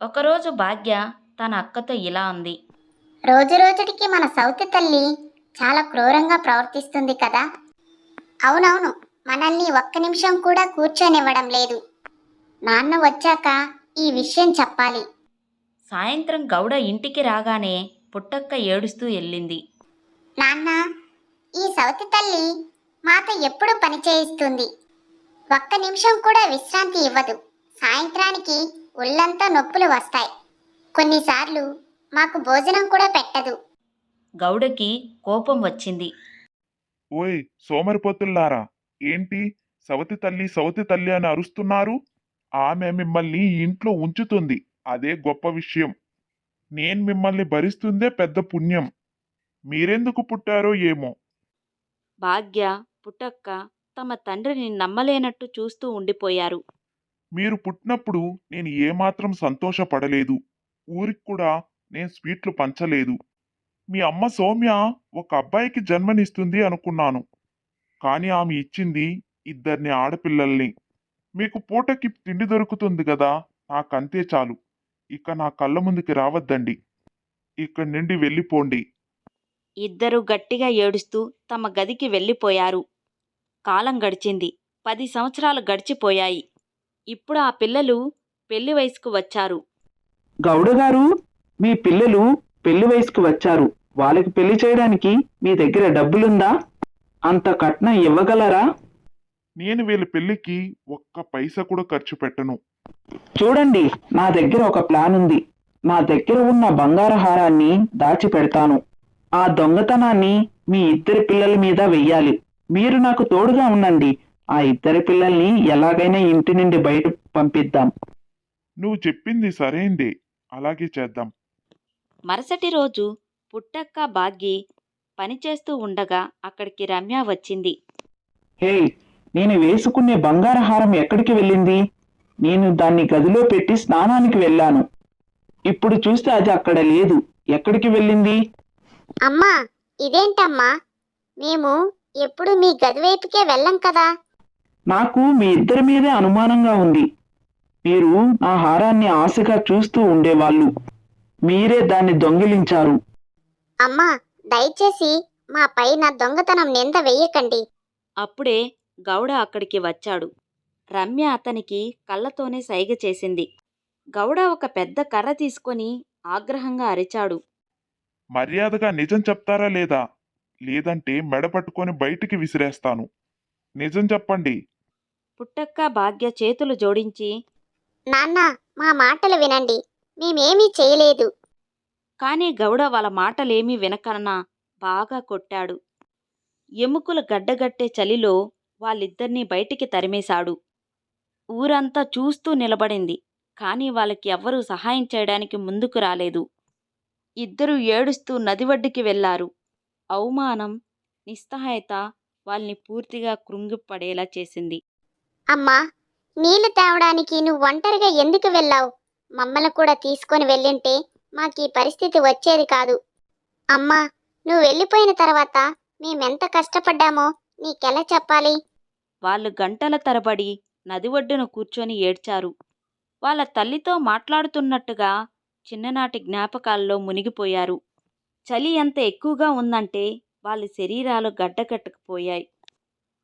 ఒకరోజు భాగ్య తన అక్కతో ఇలా అంది. రోజు రోజుటికి మన సౌతి తల్లి చాలా క్రూరంగా ప్రవర్తిస్తుంది కదా. అవునవును, మనల్ని ఒక్క నిమిషం కూడా కూర్చొనివ్వడం లేదు. నాన్న వచ్చాక ఈ విషయం చెప్పాలి. సాయంత్రం గౌడ ఇంటికి రాగానే పుట్టక్క ఏడుస్తూ వెళ్ళింది. నాన్న, ఈ సౌతి తల్లి మాతో ఎప్పుడు పని చేయిస్తుంది. ఒక్క నిమిషం కూడా విశ్రాంతి ఇవ్వదు. సాయంత్రానికి ఒళ్ళంతా నొప్పులు వస్తాయి. కొన్నిసార్లు మాకు భోజనం కూడా పెట్టదు. గౌడకి కోపం వచ్చింది. ఓయ్ సోమరిపోతుల్లారా, ఏంటి సవతి తల్లి అని అరుస్తున్నారు? ఆమె మిమ్మల్ని ఈ ఇంట్లో ఉంచుతుంది, అదే గొప్ప విషయం. నేను మిమ్మల్ని భరిస్తుందే పెద్ద పుణ్యం. మీరెందుకు పుట్టారో ఏమో. భాగ్య, పుట్టక్క తమ తండ్రిని నమ్మలేనట్టు చూస్తూ ఉండిపోయారు. మీరు పుట్టినప్పుడు నేను ఏమాత్రం సంతోషపడలేదు. ఊరికి కూడా నేను స్వీట్లు పంచలేదు. మీ అమ్మ సౌమ్య ఒక అబ్బాయికి జన్మనిస్తుంది అనుకున్నాను. కానీ ఆమె ఇచ్చింది ఇద్దరిని ఆడపిల్లల్ని. మీకు పూటకి తిండి దొరుకుతుంది కదా, నాకంతే చాలు. ఇక నా కళ్ళ ముందుకి రావద్దండి. ఇక్కడి నుండి వెళ్ళిపోండి. ఇద్దరూ గట్టిగా ఏడుస్తూ తమ గదికి వెళ్ళిపోయారు. కాలం గడిచింది. 10 సంవత్సరాలు గడిచిపోయాయి. ఇప్పుడు ఆ పిల్లలు పెళ్లి వయసుకు వచ్చారు. గౌడగారు, మీ పిల్లలు పెళ్లి వయసుకు వచ్చారు. వాళ్ళకి పెళ్లి చేయడానికి మీ దగ్గర డబ్బులుందా? అంత కట్నం ఇవ్వగలరా? నేను వీళ్ళ పెళ్లికి ఒక్క పైసా కూడా ఖర్చు పెట్టను. చూడండి, నా దగ్గర ఒక ప్లాన్ ఉంది. నా దగ్గర ఉన్న బంగారు హారాన్ని దాచి పెడతాను. ఆ దొంగతనాన్ని మీ ఇద్దరి పిల్లల మీద వెయ్యాలి. మీరు నాకు తోడుగా ఉండండి. ఆ ఇద్దరి పిల్లల్ని ఎలాగైనా ఇంటి నుండి బయట పంపిద్దాం. నువ్వు చెప్పింది సరైందే, అలాగే చేద్దాం. మరుసటి రోజు పుట్టక్క భాగ్య పనిచేస్తూ ఉండగా అక్కడికి రమ్య వచ్చింది. హే, నేను వేసుకునే బంగారు హారం ఎక్కడికి వెళ్ళింది? నేను దాన్ని గదిలో పెట్టి స్నానానికి వెళ్ళాను. ఇప్పుడు చూస్తే అది అక్కడ లేదు. ఎక్కడికి వెళ్ళింది? అమ్మా, ఇదేంటమ్మా? మేము ఎప్పుడు మీ గది వైపుకే వెళ్ళం కదా. నాకు మీ ఇద్దరి మీదే అనుమానంగా ఉంది. మీరు నా హారాన్ని ఆశగా చూస్తూ ఉండేవాళ్ళు. మీరే దాన్ని దొంగిలించారు. అమ్మా, దయచేసి మా పైన దొంగతనం నింద వెయ్యకండి. అప్పుడే గౌడ అక్కడికి వచ్చాడు. రమ్య అతనికి కళ్ళతోనే సైగ చేసింది. గౌడ ఒక పెద్ద కర్ర తీసుకొని ఆగ్రహంగా అరిచాడు. మర్యాదగా నిజం చెప్తారా లేదా? లేదంటే మెడ పట్టుకొని బయటికి విసిరేస్తాను. నిజం చెప్పండి. పుట్టక్క భాగ్య చేతులు జోడించి, నాన్న, మా మాటలు వినండి. మేమేమీ చేయలేదు. కానీ గౌడ వాళ్ళ మాటలేమీ వినకన్నా బాగా కొట్టాడు. ఎముకలు గడ్డగట్టే చలిలో వాళ్ళిద్దరినీ బయటికి తరిమేశాడు. ఊరంతా చూస్తూ నిలబడింది. కానీ వాళ్ళకి ఎవ్వరూ సహాయం చేయడానికి ముందుకు రాలేదు. ఇద్దరూ ఏడుస్తూ నది ఒడ్డుకి వెళ్లారు. అవమానం, నిస్సహాయత వాళ్ళని పూర్తిగా కృంగిపడేలా చేసింది. అమ్మా, నీళ్లు తేవడానికి నువ్వు ఒంటరిగా ఎందుకు వెళ్ళావు? మమ్మల్ని కూడా తీసుకొని వెళ్ళింటే మాకీ పరిస్థితి వచ్చేది కాదు. అమ్మా, నువ్వు వెళ్ళిపోయిన తర్వాత మేమెంత కష్టపడ్డామో నీకెలా చెప్పాలి? వాళ్ళు గంటల తరబడి నది ఒడ్డున కూర్చొని ఏడ్చారు. వాళ్ళ తల్లితో మాట్లాడుతున్నట్టుగా చిన్ననాటి జ్ఞాపకాల్లో మునిగిపోయారు. చలి ఎంత ఎక్కువగా ఉందంటే వాళ్ళ శరీరాలు గడ్డకట్టుకుపోయాయి.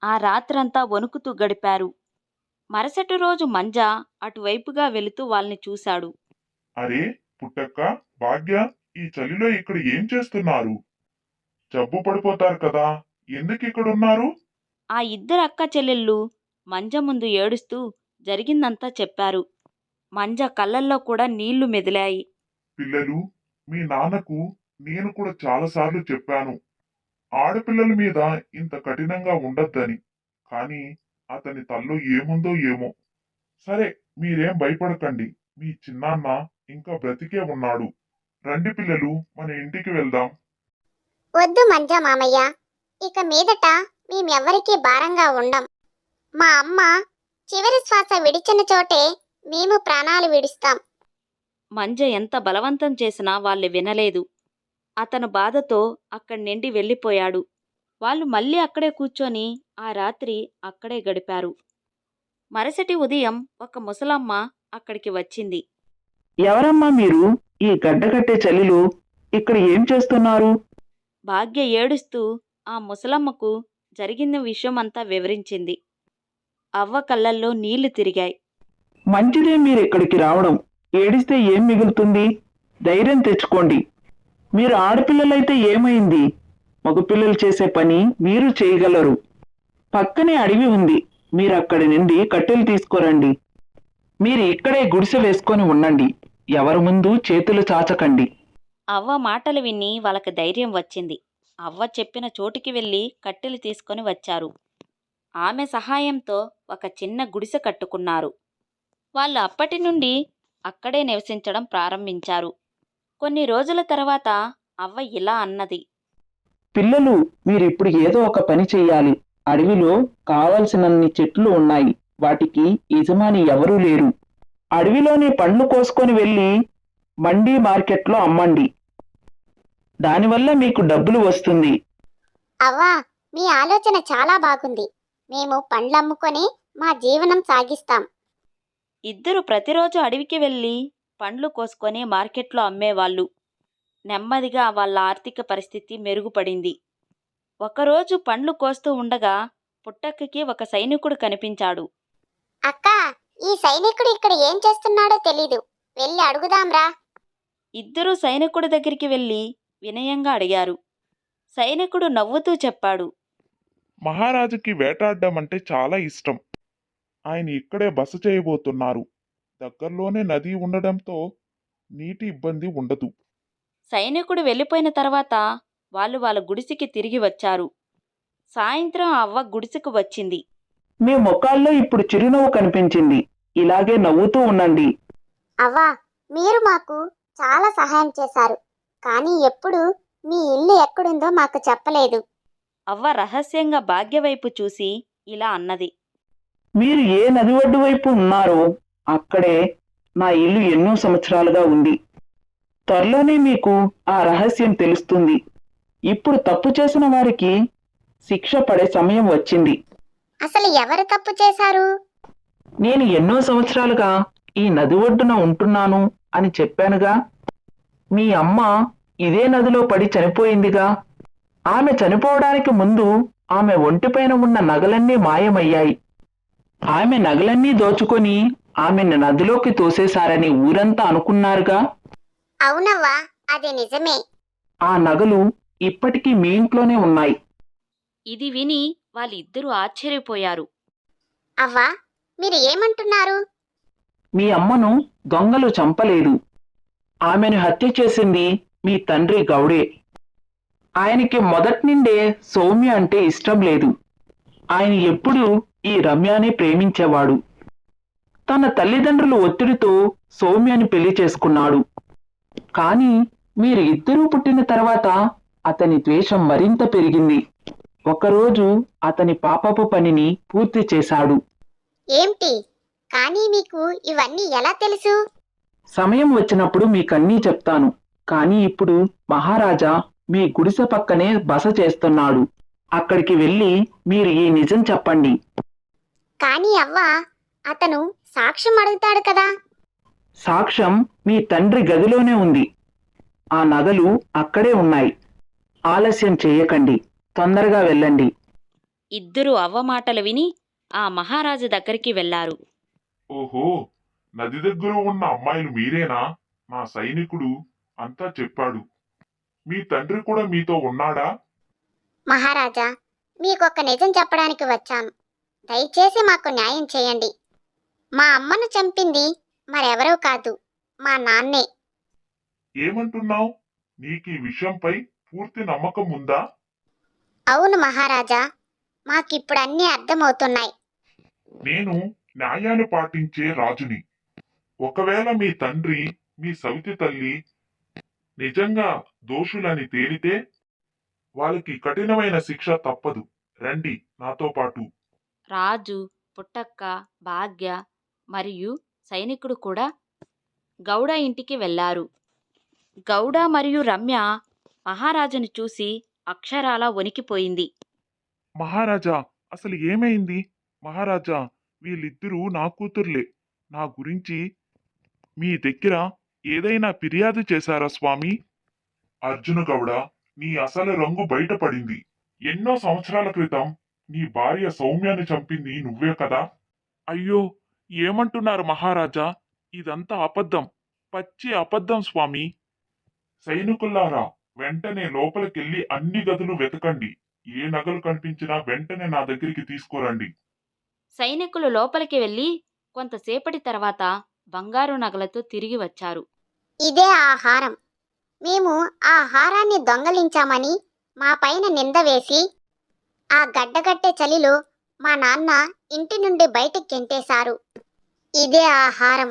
ఆ రాత్రంతా వణుకుతూ గడిపారు. మరుసటి రోజు మంజ అటువైపుగా వెళుతూ వాళ్ళని చూశాడు. అరే పుట్టక్క, భాగ్య, ఈ చలిలో ఇక్కడ ఏం చేస్తున్నారు? జబ్బు పడిపోతారు కదా, ఎందుకు ఇక్కడున్నారు? ఆ ఇద్దరు అక్క చెల్లెళ్ళు మంజ ముందు ఏడుస్తూ జరిగిందంతా చెప్పారు. మంజ కళ్ళల్లో కూడా నీళ్లు మెదిలాయి. పిల్లలు, మీ నాన్నకు నేను కూడా చాలాసార్లు చెప్పాను, ఆడపిల్లల మీద ఇంత కఠినంగా ఉండొద్దని. కానీ అతని తల్లో ఏముందో ఏమో. సరే, మీరేం భయపడకండి. మీ చిన్నాన్న ఇంకా బ్రతికే ఉన్నాడు. రండి పిల్లలు, మన ఇంటికి వెళ్దాం. వద్దు మంజా మామయ్య, ఇక మీదట మేమెవ్వరికీ భారంగా ఉండం. మా అమ్మ చివరి శ్వాస విడిచిన చోటే మేము ప్రాణాలు విడుస్తాం. మంజ ఎంత బలవంతం చేసినా వాళ్ళు వినలేదు. అతను బాధతో అక్కడి నుండి వెళ్ళిపోయాడు. వాళ్ళు మళ్ళీ అక్కడే కూర్చొని ఆ రాత్రి అక్కడే గడిపారు. మరుసటి ఉదయం ఒక ముసలమ్మ అక్కడికి వచ్చింది. ఎవరమ్మా మీరు? ఈ గడ్డకట్టే చలిలో ఇక్కడ ఏం చేస్తున్నారు? భాగ్య ఏడుస్తూ ఆ ముసలమ్మకు జరిగిన విషయమంతా వివరించింది. అవ్వ కళ్ళల్లో నీళ్లు తిరిగాయి. మంచిదే మీరు ఇక్కడికి రావడం. ఏడిస్తే ఏం మిగులుతుంది? ధైర్యం తెచ్చుకోండి. మీరు ఆడపిల్లలైతే ఏమైంది? మగపిల్లలు చేసే పని మీరు చేయగలరు. పక్కనే అడవి ఉంది. మీరు అక్కడి నుండి కట్టెలు తీసుకురండి. మీరు ఇక్కడే గుడిసె వేసుకొని ఉండండి. ఎవరి ముందు చేతులు చాచకండి. అవ్వ మాటలు విని వాళ్ళకి ధైర్యం వచ్చింది. అవ్వ చెప్పిన చోటికి వెళ్ళి కట్టెలు తీసుకొని వచ్చారు. ఆమె సహాయంతో ఒక చిన్న గుడిసె కట్టుకున్నారు. వాళ్ళు అప్పటి నుండి అక్కడే నివసించడం ప్రారంభించారు. కొన్ని రోజుల తర్వాత అవ్వ ఇలా అన్నది. పిల్లలు, మీరిప్పుడు ఏదో ఒక పని చెయ్యాలి. అడవిలో కావలసినన్ని చెట్లు ఉన్నాయి. వాటికి యజమాని ఎవరూ లేరు. అడవిలోని పండ్లు కోసుకొని వెళ్ళి మండీ మార్కెట్లో అమ్మండి. దానివల్ల మీకు డబ్బులు వస్తుంది. అవ్వా, మీ ఆలోచన చాలా బాగుంది. మేము పండ్లమ్ముకొని మా జీవనం సాగిస్తాం. ఇద్దరు ప్రతిరోజు అడవికి వెళ్ళి పండ్లు కోసుకొని మార్కెట్లో అమ్మేవాళ్ళు. నెమ్మదిగా వాళ్ళ ఆర్థిక పరిస్థితి మెరుగుపడింది. ఒకరోజు పండ్లు కోస్తూ ఉండగా పుట్టక్కకి ఒక సైనికుడు కనిపించాడు. అక్క, ఈ సైనికుడు ఇక్కడ ఏం చేస్తున్నాడో తెలీదు. వెళ్ళి అడుగుదాంరా. ఇద్దరూ సైనికుడి దగ్గరికి వెళ్ళి వినయంగా అడిగారు. సైనికుడు నవ్వుతూ చెప్పాడు. మహారాజుకి వేటాడడం అంటే చాలా ఇష్టం. ఆయన ఇక్కడే బస చేయబోతున్నారు. దగ్గరలోనే నది ఉండడంతో నీటి ఇబ్బంది ఉండదు. సైనికుడు వెళ్ళిపోయిన తర్వాత వాళ్ళు వాళ్ళ గుడిసెకి తిరిగి వచ్చారు. సాయంత్రం అవ్వ గుడిసెకు వచ్చింది. మీ ముఖాల్లో ఇప్పుడు చిరునవ్వు కనిపించింది. ఇలాగే నవ్వుతూ ఉండండి. అవ్వా, మీరు మాకు చాలా సహాయం చేశారు. కానీ ఎప్పుడు మీ ఇల్లు ఎక్కడుందో మాకు చెప్పలేదు. అవ్వ రహస్యంగా భాగ్య వైపు చూసి ఇలా అన్నది. మీరు ఏ నది ఒడ్డు వైపు ఉన్నారో అక్కడే నా ఇల్లు ఎన్నో సంవత్సరాలుగా ఉంది. త్వరలోనే మీకు ఆ రహస్యం తెలుస్తుంది. ఇప్పుడు తప్పు చేసిన వారికి శిక్ష పడే సమయం వచ్చింది. అసలు ఎవరు తప్పు చేశారు? నేను ఎన్నో సంవత్సరాలుగా ఈ నది ఒడ్డున ఉంటున్నాను అని చెప్పానుగా. మీ అమ్మ ఇదే నదిలో పడి చనిపోయిందిగా. ఆమె చనిపోవడానికి ముందు ఆమె ఒంటిపైన ఉన్న నగలన్నీ మాయమయ్యాయి. ఆమె నగలన్నీ దోచుకొని ఆమెను నదిలోకి తోసేశారని ఊరంతా అనుకున్నారుగా. అవునవ్వా, అది నిజమే. ఆ నగలు ఇప్పటికీ మీ ఇంట్లోనే ఉన్నాయి. ఇది విని వాళ్ళిద్దరూ ఆశ్చర్యపోయారు. అవ్వా, మీరు ఏమంటున్నారు? మీ అమ్మను దొంగలు చంపలేదు. ఆమెను హత్య చేసింది మీ తండ్రి గౌడే. ఆయనకి మొదటి నుండే సౌమ్య అంటే ఇష్టం లేదు. ఆయన ఎప్పుడూ ఈ రమ్యాని ప్రేమించేవాడు. తన తల్లిదండ్రుల ఒత్తిడితో సౌమ్యని పెళ్లి చేసుకున్నాడు. కానీ మీరు ఇద్దరూ పుట్టిన తర్వాత అతని ద్వేషం మరింత పెరిగింది. ఒకరోజు అతని పాపపు పనిని పూర్తి చేశాడు. ఏంటి? కానీ మీకు ఇవన్నీ ఎలా తెలుసు? సమయం వచ్చినప్పుడు మీకన్నీ చెప్తాను. కానీ ఇప్పుడు మహారాజా మీ గుడిసె పక్కనే బస చేస్తున్నాడు. అక్కడికి వెళ్ళి మీరు ఈ నిజం చెప్పండి. కానీ అవ్వా, అతను సాక్ష్యం అడుగుతాడు కదా. సాక్ష్యం మీ తండ్రి గదిలోనే ఉంది. ఆ నగలు అక్కడే ఉన్నాయి. ఆలస్యం చేయకండి. తొందరగా వెళ్ళండి. ఇద్దరూ అవ్వ మాటలు విని ఆ మహారాజు దగ్గరికి వెళ్లారు. ఓహో, నది దగ్గర ఉన్న అమ్మాయిలు మీరేనా? నా సైనికుడు అంతా చెప్పాడు. మీ తండ్రి కూడా మీతో ఉన్నాడా? మహారాజా, మీకొక నిజం చెప్పడానికి వచ్చాను. దయచేసి మాకు న్యాయం చేయండి. మా అమ్మను చంపింది మరెవరూ కాదు, మా నాన్నే. ఏమంటున్నావు? నీకు ఈ విషయంపై పూర్తి నమ్మకం ఉందా? అవును మహారాజా, మాకిప్పుడు అన్నీ అర్థమవుతున్నాయి. నేను న్యాయాన్ని పాటించే రాజుని. ఒకవేళ మీ తండ్రి, మీ సవితి తల్లి నిజంగా దోషులని తేలితే వాళ్ళకి కఠినమైన శిక్ష తప్పదు. రండి నాతో పాటు. రాజు పుట్టక్క, భాగ్య మరియు సైనికుడు కూడా గౌడ ఇంటికి వెళ్లారు. గౌడ మరియు రమ్య మహారాజును చూసి అక్షరాలా వణికిపోయింది. మహారాజా, అసలు ఏమైంది? మహారాజా, వీళ్ళిద్దరూ నా కూతుర్లే. నా గురించి మీ దగ్గర ఏదైనా ఫిర్యాదు చేశారా స్వామి? అర్జున గౌడ, నీ అసలు రంగు బయటపడింది. ఎన్నో సంవత్సరాల క్రితం నీ భార్య సౌమ్యాన్ని చంపింది నువ్వే కదా? అయ్యో, ఏమంటున్నారు మహారాజా? ఇదంతా అబద్ధం, పచ్చి అబద్ధం స్వామి. సైనికుల్లారా, వెంటనే లోపలికెళ్ళి అన్ని గదులు వెతకండి. ఏ నగలు కనిపించినా వెంటనే నా దగ్గరికి తీసుకురండి. సైనికులు లోపలికి వెళ్లి కొంతసేపటి తర్వాత బంగారు నగలతో తిరిగి వచ్చారు. ఇదే ఆ హారం. మేము ఆ హారాన్ని దొంగలించామని మా పైన నింద వేసి ఆ గడ్డగట్టే చలిలో మా నాన్న ఇంటి నుండి బయటికి గెంటేశారు. ఇదే ఆ హారం.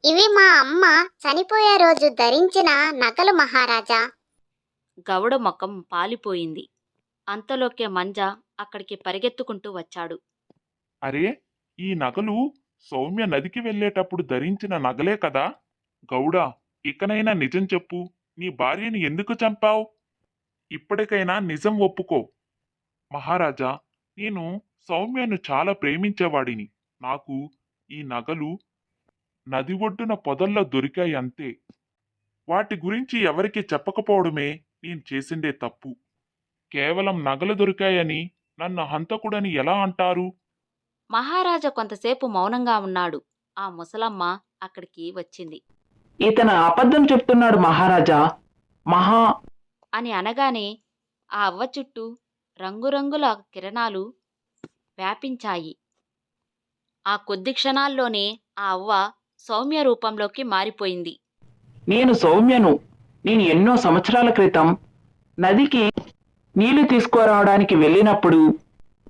ఇవి మా అమ్మ చనిపోయే రోజు ధరించిన నగలు మహారాజా. గౌడ ముఖం పాలిపోయింది. అంతలోకే మంజ అక్కడికి పరిగెత్తుకుంటూ వచ్చాడు. అరే, ఈ నగలు సౌమ్య నదికి వెళ్ళేటప్పుడు ధరించిన నగలే కదా? గౌడా, ఇకనైనా నిజం చెప్పు. నీ భార్యని ఎందుకు చంపావు? ఇప్పటికైనా నిజం ఒప్పుకో. మహారాజా, నేను సౌమ్యను చాలా ప్రేమించేవాడిని. నాకు ఈ నగలు నది ఒడ్డున పొదల్లో దొరికాయి అంతే. వాటి గురించి ఎవరికి చెప్పకపోవడమే నేను చేసిందే తప్పు. కేవలం నగలు దొరికాయని నన్ను హంతకుడని ఎలా అంటారు? మహారాజా కొంతసేపు మౌనంగా ఉన్నాడు. ఆ ముసలమ్మ అక్కడికి వచ్చింది. ఇతను అబద్ధం చెప్తున్నాడు మహారాజా. అని అనగానే ఆ అవ్వ చుట్టూ రంగురంగుల కిరణాలు వ్యాపించాయి. ఆ కొద్ది క్షణాల్లోనే ఆ అవ్వ సౌమ్య రూపంలోకి మారిపోయింది. నేను సౌమ్యను. నేను ఎన్నో సంవత్సరాల క్రితం నదికి నీళ్లు తీసుకురావడానికి వెళ్ళినప్పుడు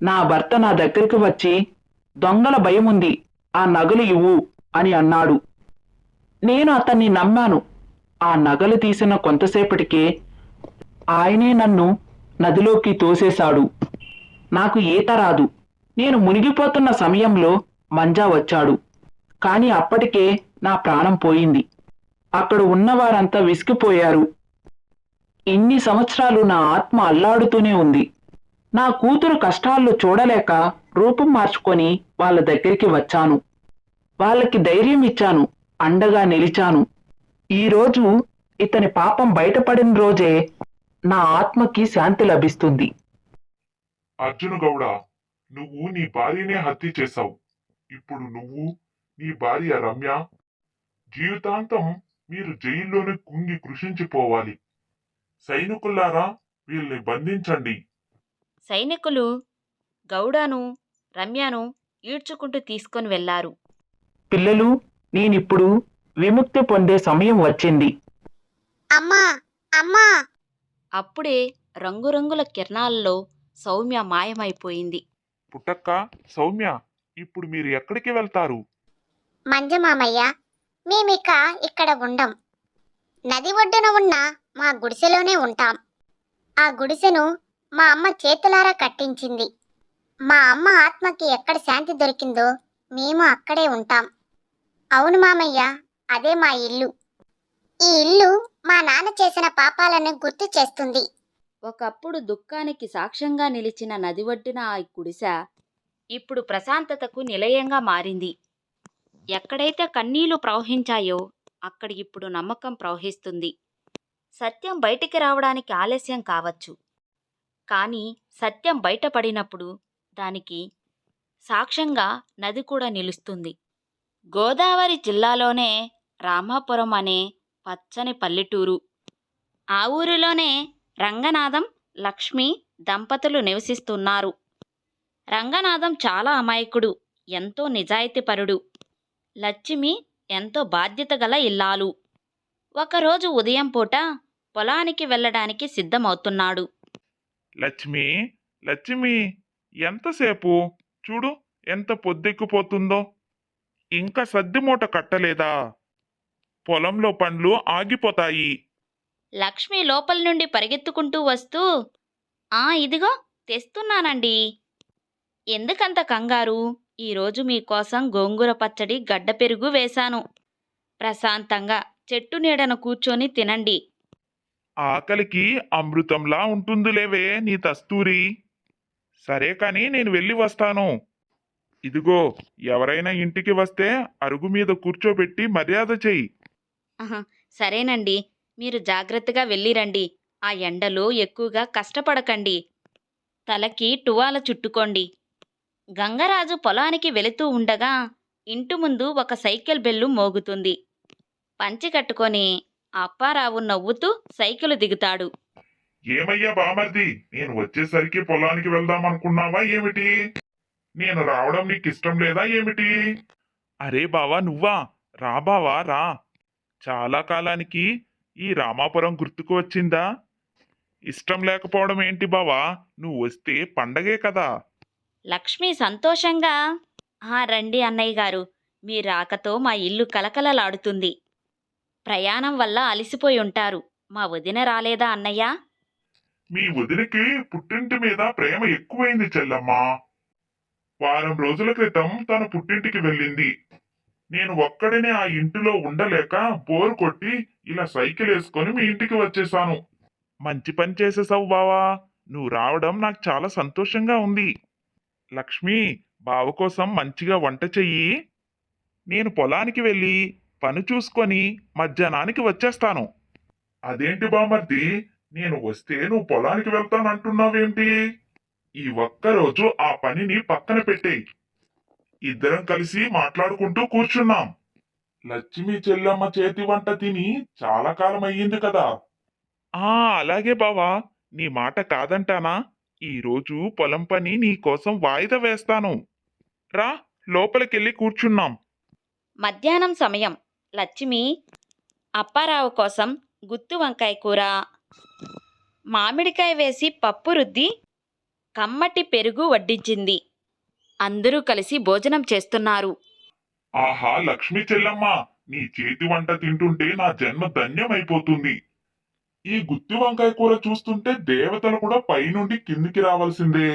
నా భర్త నా దగ్గరికి వచ్చి దొంగల భయం ఉంది, ఆ నగలు ఇవ్వు అని అన్నాడు. నేను అతన్ని నమ్మాను. ఆ నగలు తీసిన కొంతసేపటికే ఆయనే నన్ను నదిలోకి తోసేశాడు. నాకు ఈత రాదు. నేను మునిగిపోతున్న సమయంలో మంజా వచ్చాడు. కాని అప్పటికే నా ప్రాణం పోయింది. అక్కడ ఉన్నవారంతా విసిగిపోయారు. ఇన్ని సంవత్సరాలు నా ఆత్మ అల్లాడుతూనే ఉంది. నా కూతురు కష్టాల్లో చూడలేక రూపం మార్చుకొని వాళ్ళ దగ్గరికి వచ్చాను. వాళ్ళకి ధైర్యం ఇచ్చాను, అండగా నిలిచాను. ఈరోజు ఇతని పాపం బయటపడిన రోజే నా ఆత్మకి శాంతి లభిస్తుంది. అర్జున గౌడ, నువ్వు నీ భార్యనే హత్య చేశావు. ఇప్పుడు నువ్వు, నీ భార్య రమ్య జీవితాంతం మీరు జైల్లోనే కుంగి కృషించిపోవాలి. సైనికుల్లారా, వీళ్ళని బంధించండి. సైనికులు గౌడను రమ్యను ఈడ్చుకుంటూ తీసుకొని వెళ్లారు. పిల్లలు, నేనిప్పుడు విముక్తి పొందే సమయం వచ్చింది. అమ్మా, అమ్మా! అప్పుడే రంగురంగుల కిరణాల్లో సౌమ్య మాయమైపోయింది. పుట్టక్క, సౌమ్య, ఇప్పుడు మీరు ఎక్కడికి వెళ్తారు? మంజమామయ్య, మేమిక ఇక్కడ ఉండం. నది ఒడ్డున ఉన్న మా గుడిసెలోనే ఉంటాం. ఆ గుడిసెను మా అమ్మ చేతులారా కట్టించింది. మా అమ్మ ఆత్మకి ఎక్కడ శాంతి దొరికిందో మేము అక్కడే ఉంటాం. అవును మామయ్య, అదే మా ఇల్లు. ఈ ఇల్లు మా నాన్న చేసిన పాపాలను గుర్తు చేస్తుంది. ఒకప్పుడు దుఃఖానికి సాక్ష్యంగా నిలిచిన నది ఒడ్డున ఆ గుడిసె ఇప్పుడు ప్రశాంతతకు నిలయంగా మారింది. ఎక్కడైతే కన్నీళ్లు ప్రవహించాయో అక్కడ ఇప్పుడు నమ్మకం ప్రవహిస్తుంది. సత్యం బయటికి రావడానికి ఆలస్యం కావచ్చు, కానీ సత్యం బయటపడినప్పుడు దానికి సాక్ష్యంగా నది కూడా నిలుస్తుంది. గోదావరి జిల్లాలోనే రామాపురం అనే పచ్చని పల్లెటూరు. ఆ ఊరిలోనే రంగనాథం, లక్ష్మి దంపతులు నివసిస్తున్నారు. రంగనాథం చాలా అమాయకుడు, ఎంతో నిజాయితీపరుడు. లక్ష్మి ఎంతో బాధ్యత గల ఇల్లాలు. ఒకరోజు ఉదయం పూట పొలానికి వెళ్ళడానికి సిద్ధమవుతున్నాడు. లక్ష్మి, లక్ష్మి, ఎంతసేపు? చూడు, ఎంత పొద్దెక్కిపోతుందో. ఇంకా సద్ది మూట కట్టలేదా? పొలంలో పండ్లు ఆగిపోతాయి. లక్ష్మి లోపల నుండి పరిగెత్తుకుంటూ వస్తూ, ఇదిగో తెస్తున్నానండి. ఎందుకంత కంగారు? ఈరోజు మీకోసం గోంగూర పచ్చడి గడ్డ పెరుగు వేశాను. ప్రశాంతంగా చెట్టు నీడన కూర్చొని తినండి. ఆకలికి అమృతంలా ఉంటుందిలేవే నీ దస్తూరి. సరే కాని నేను వెళ్ళి వస్తాను. ఇదిగో, ఎవరైనా ఇంటికి వస్తే అరుగు మీద కూర్చోబెట్టి మర్యాద చెయ్యి. ఆహా, సరేనండి. మీరు జాగ్రత్తగా వెళ్ళిరండి. ఆ ఎండలో ఎక్కువగా కష్టపడకండి. తలకి టువాల చుట్టుకోండి. గంగరాజు పొలానికి వెళుతూ ఉండగా ఇంటి ముందు ఒక సైకిల్ బెల్లు మోగుతుంది. పంచె కట్టుకొని అప్పారావు నవ్వుతూ సైకిలు దిగుతాడు. ఏమయ్యా బామర్ది, నేను వచ్చేసరికి పొలానికి వెళ్దాం అనుకున్నావా ఏమిటి? నేను రావడం నీకు ఇష్టం లేదా ఏమిటి? అరే బావా, నువ్వా? రా బావా రా. చాలా కాలానికి ఈ రామాపురం గుర్తుకు వచ్చిందా? ఇష్టం లేకపోవడం ఏంటి బావా? నువ్వు వస్తే పండగే కదా. లక్ష్మి సంతోషంగా, రండి అన్నయ్య గారు. మీ రాకతో మా ఇల్లు కలకలలాడుతుంది. ప్రయాణం వల్ల అలసిపోయి ఉంటారు. మా వదిన రాలేదా అన్నయ్య? మీ వదినకి పుట్టింటి మీద ప్రేమ ఎక్కువైంది చెల్లమ్మా. వారం రోజుల క్రితం తన పుట్టింటికి వెళ్ళింది. నేను ఒక్కడినే ఆ ఇంటిలో ఉండలేక బోరు కొట్టి ఇలా సైకిల్ వేసుకొని మీ ఇంటికి వచ్చేసాను. మంచి పని చేసేసావు బావా. నువ్వు రావడం నాకు చాలా సంతోషంగా ఉంది. లక్ష్మి, బావ కోసం మంచిగా వంట చెయ్యి. నేను పొలానికి వెళ్ళి పని చూసుకొని మధ్యాహ్నానికి వచ్చేస్తాను. అదేంటి బామర్ది, నేను వస్తే నువ్వు పొలానికి వెళ్తానంటున్నావేంటి? ఈ ఒక్కరోజు ఆ పనిని పక్కన పెట్టేయ్. ఇద్దరం కలిసి మాట్లాడుకుంటూ కూర్చున్నాం. లక్ష్మి చెల్లమ్మ చేతి వంట తిని చాలా కాలం అయ్యింది కదా. అలాగే బావా, నీ మాట కాదంటానా? ఈరోజు పొలం పని నీ కోసం వాయిదా వేస్తాను. రా, లోపలికెళ్ళి కూర్చున్నాం. మధ్యాహ్నం సమయం. లక్ష్మి అప్పారావు కోసం గుత్తి వంకాయ కూర, మామిడికాయ వేసి పప్పు రుద్ది కమ్మటి పెరుగు వడ్డించింది. అందరూ కలిసి భోజనం చేస్తున్నారు. ఆహా లక్ష్మి చెల్లమ్మ, నీ చేతి వంట తింటుంటే నా జన్మ ధన్యమైపోతుంది. ఈ గుత్తి వంకాయ కూర చూస్తుంటే దేవతలు కూడా పైనుండి కిందికి రావాల్సిందే.